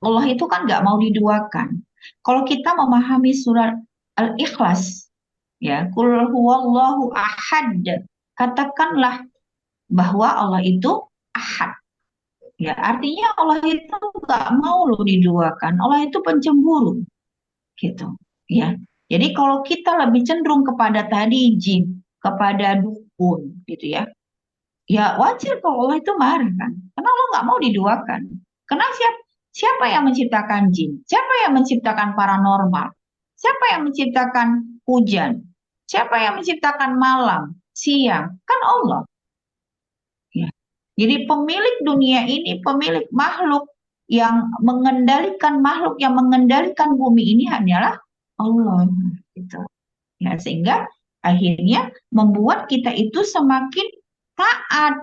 Allah itu kan nggak mau diduakan. Kalau kita memahami surat Al-Ikhlas, ya, Qul huwallahu ahad, katakanlah bahwa Allah itu ahad. Ya, artinya Allah itu nggak mau loh diduakan. Allah itu pencemburu, gitu. Ya, jadi kalau kita lebih cenderung kepada tadi jin, kepada dukun, gitu ya. Ya wajar kalau Allah itu marah kan. Karena Allah nggak mau diduakan. Karena siapa yang menciptakan jin? Siapa yang menciptakan paranormal? Siapa yang menciptakan hujan? Siapa yang menciptakan malam, siang? Kan Allah. Ya. Jadi pemilik dunia ini, pemilik makhluk yang mengendalikan bumi ini hanyalah Allah gitu. Ya, sehingga akhirnya membuat kita itu semakin taat,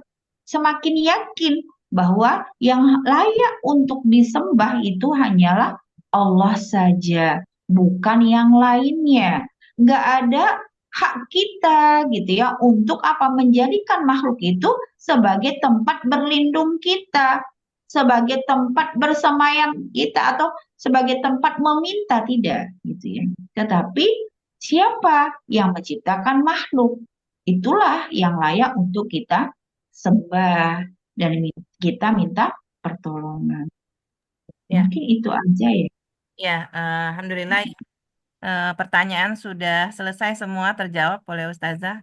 semakin yakin bahwa yang layak untuk disembah itu hanyalah Allah saja, bukan yang lainnya. Nggak ada hak kita gitu ya untuk apa menjadikan makhluk itu sebagai tempat berlindung kita, sebagai tempat bersemayam kita atau sebagai tempat meminta, tidak gitu ya. Tetapi siapa yang menciptakan makhluk? Itulah yang layak untuk kita sembah dan kita minta pertolongan. Ya, Mungkin itu aja ya. ya, alhamdulillah ya. Pertanyaan sudah selesai semua terjawab oleh Ustazah.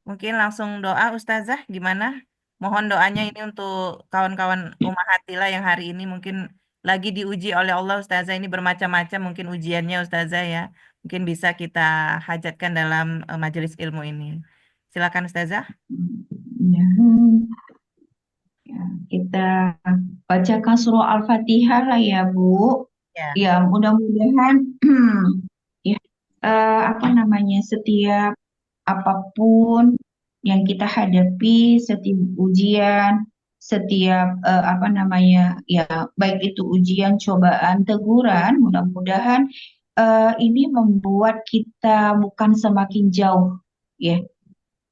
Mungkin langsung doa Ustazah, gimana? Mohon doanya ini untuk kawan-kawan Ummahatillah yang hari ini mungkin lagi diuji oleh Allah Ustazah, ini bermacam-macam mungkin ujiannya Ustazah ya. Mungkin bisa kita hajatkan dalam majelis ilmu ini. Silakan Ustazah. Ya, ya, kita bacakan surah Al-Fatihah lah ya, Bu. Ya. Ya, mudah-mudahan ya apa namanya setiap apapun yang kita hadapi, setiap ujian, setiap apa namanya ya baik itu ujian, cobaan, teguran, mudah-mudahan ini membuat kita bukan semakin jauh ya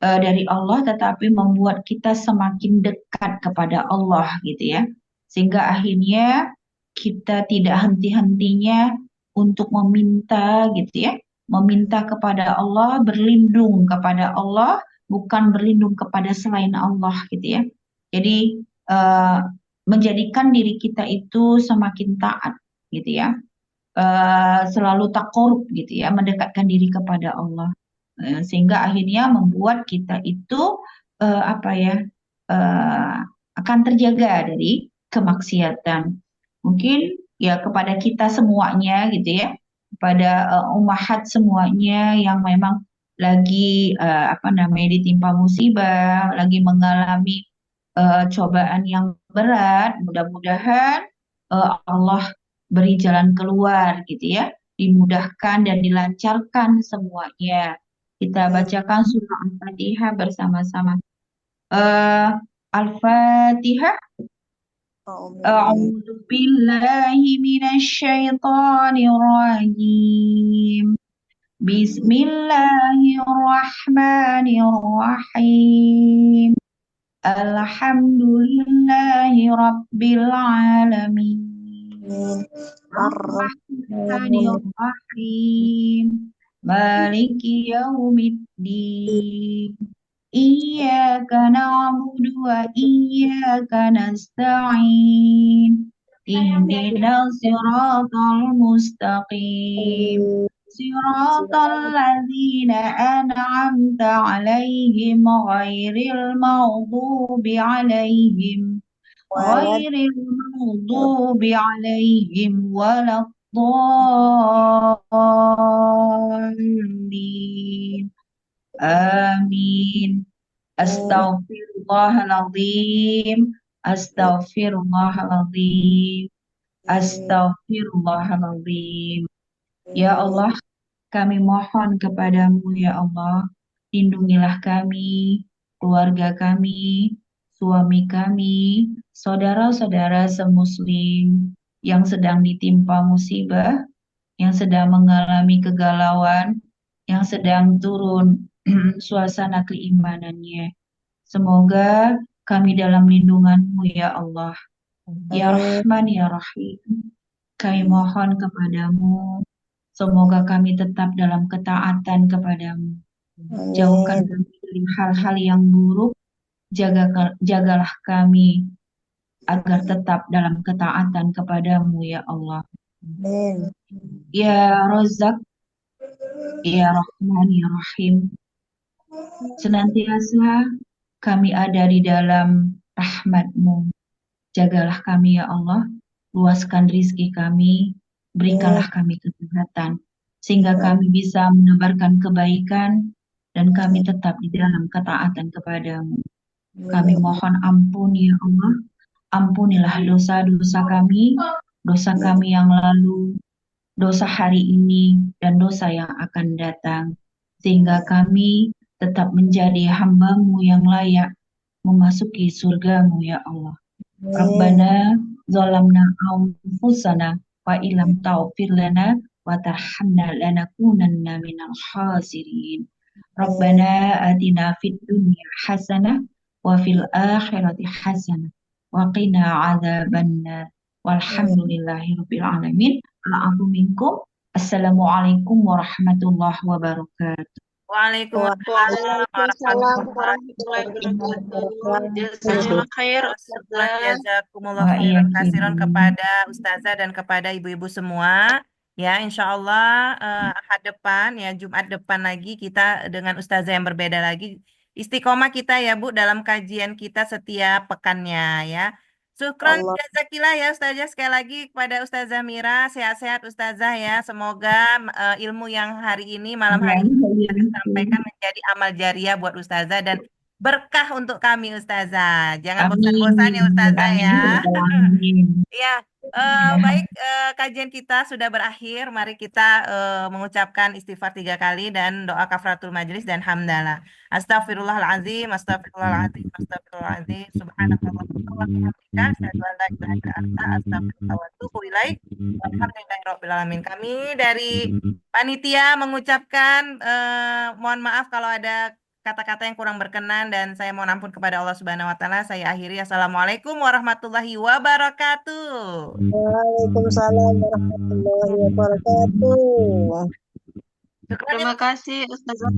dari Allah, tetapi membuat kita semakin dekat kepada Allah gitu ya. Sehingga akhirnya kita tidak henti-hentinya untuk meminta gitu ya, meminta kepada Allah, berlindung kepada Allah, bukan berlindung kepada selain Allah gitu ya. Jadi menjadikan diri kita itu semakin taat gitu ya, selalu takorup gitu ya, mendekatkan diri kepada Allah. Sehingga akhirnya membuat kita itu apa ya eh, akan terjaga dari kemaksiatan. Mungkin ya kepada kita semuanya gitu ya, kepada ummahat semuanya yang memang lagi apa namanya ditimpa musibah, lagi mengalami cobaan yang berat, mudah-mudahan Allah beri jalan keluar gitu ya, dimudahkan dan dilancarkan semuanya. Kita bacakan surah Al-Fatihah bersama-sama. Al-Fatihah. A'udzu billahi minasy rajim. Bismillahirrahmanirrahim. Alhamdulillahi rabbil alamin. Ar-Rahmanir-Rahim. Maliki yaumiddin. Iyyaka na'budu wa iyyaka nasta'in. Ihdinas siratal mustaqim. Siratal ladzina an'amta 'alaihim ghairil maghdubi 'alaihim waladdallin. Amin. Astaghfirullahaladzim. Astaghfirullahaladzim. Astaghfirullahaladzim. Ya Allah, kami mohon kepadamu ya Allah, lindungilah kami, keluarga kami, suami kami, saudara-saudara semuslim yang sedang ditimpa musibah, yang sedang mengalami kegalauan, yang sedang turun suasana keimanannya. Semoga kami dalam lindungan-Mu ya Allah. Ya Rahman ya Rahim, kami mohon kepadamu, semoga kami tetap dalam ketaatan kepadamu. Jauhkan kami dari hal-hal yang buruk, jagalah kami agar tetap dalam ketaatan kepadamu ya Allah. Ya Razak, ya Rahman ya Rahim, senantiasa kami ada di dalam rahmat-Mu. Jagalah kami ya Allah, luaskan rizki kami, berikanlah kami kesehatan, sehingga kami bisa menebarkan kebaikan dan kami tetap di dalam ketaatan kepadamu. Kami mohon ampun ya Allah, ampunilah dosa-dosa kami yang lalu, dosa hari ini dan dosa yang akan datang, sehingga kami tetap menjadi hamba-Mu yang layak memasuki surga-Mu ya Allah. Amin. Rabbana zalamna anfusana wa ilam taghfir lana wa tarhamna lanakunanna minal khasirin. Rabbana atina fid dunya hasanah wa fil akhirati hasanah wa qina adzabannar. Walhamdulillahi rabbil alamin. Al'afu minkum. Assalamualaikum warahmatullahi wabarakatuh. Waalaikumsalam Waalaikumsalam warahmatullahi warahmatullahi wabarakatuh. Wabarakatuh. Jazakallah khair, Syukran Ustazah. jazakumullah Wa khairan kasiran iyyakum. kepada Ustazah dan kepada ibu-ibu semua. Ya, insya Allah Ahad depan, ya Jumat depan lagi kita dengan Ustazah yang berbeda lagi. Istiqomah kita ya Bu dalam kajian kita setiap pekannya ya. Syukran Allah. jazakillah ya Ustazah sekali lagi kepada Ustazah Mira. Sehat-sehat Ustazah ya. Semoga ilmu yang hari ini, malam hari ini disampaikan menjadi amal jariah buat Ustazah dan berkah untuk kami Ustazah. Jangan bosan-bosan ya Ustazah Amin. ya. Amin. Ya, baik kajian kita sudah berakhir. Mari kita mengucapkan istighfar 3 kali dan doa kafaratul majelis dan hamdalah. Astagfirullahalazim, astagfirullahalazim, astagfirullahalazim. Subhanakallahumma wa bihamdika, asyhadu an la ilaha illa anta, astaghfiruka wa atubu ilaik. Walhamdulillahirabbil alamin. Kami dari panitia mengucapkan mohon maaf kalau ada kata-kata yang kurang berkenan dan saya mohon ampun kepada Allah Subhanahu wa taala. Saya akhiri. Assalamualaikum warahmatullahi wabarakatuh. Waalaikumsalam warahmatullahi wabarakatuh. Syukran Terima kasih Ustazah.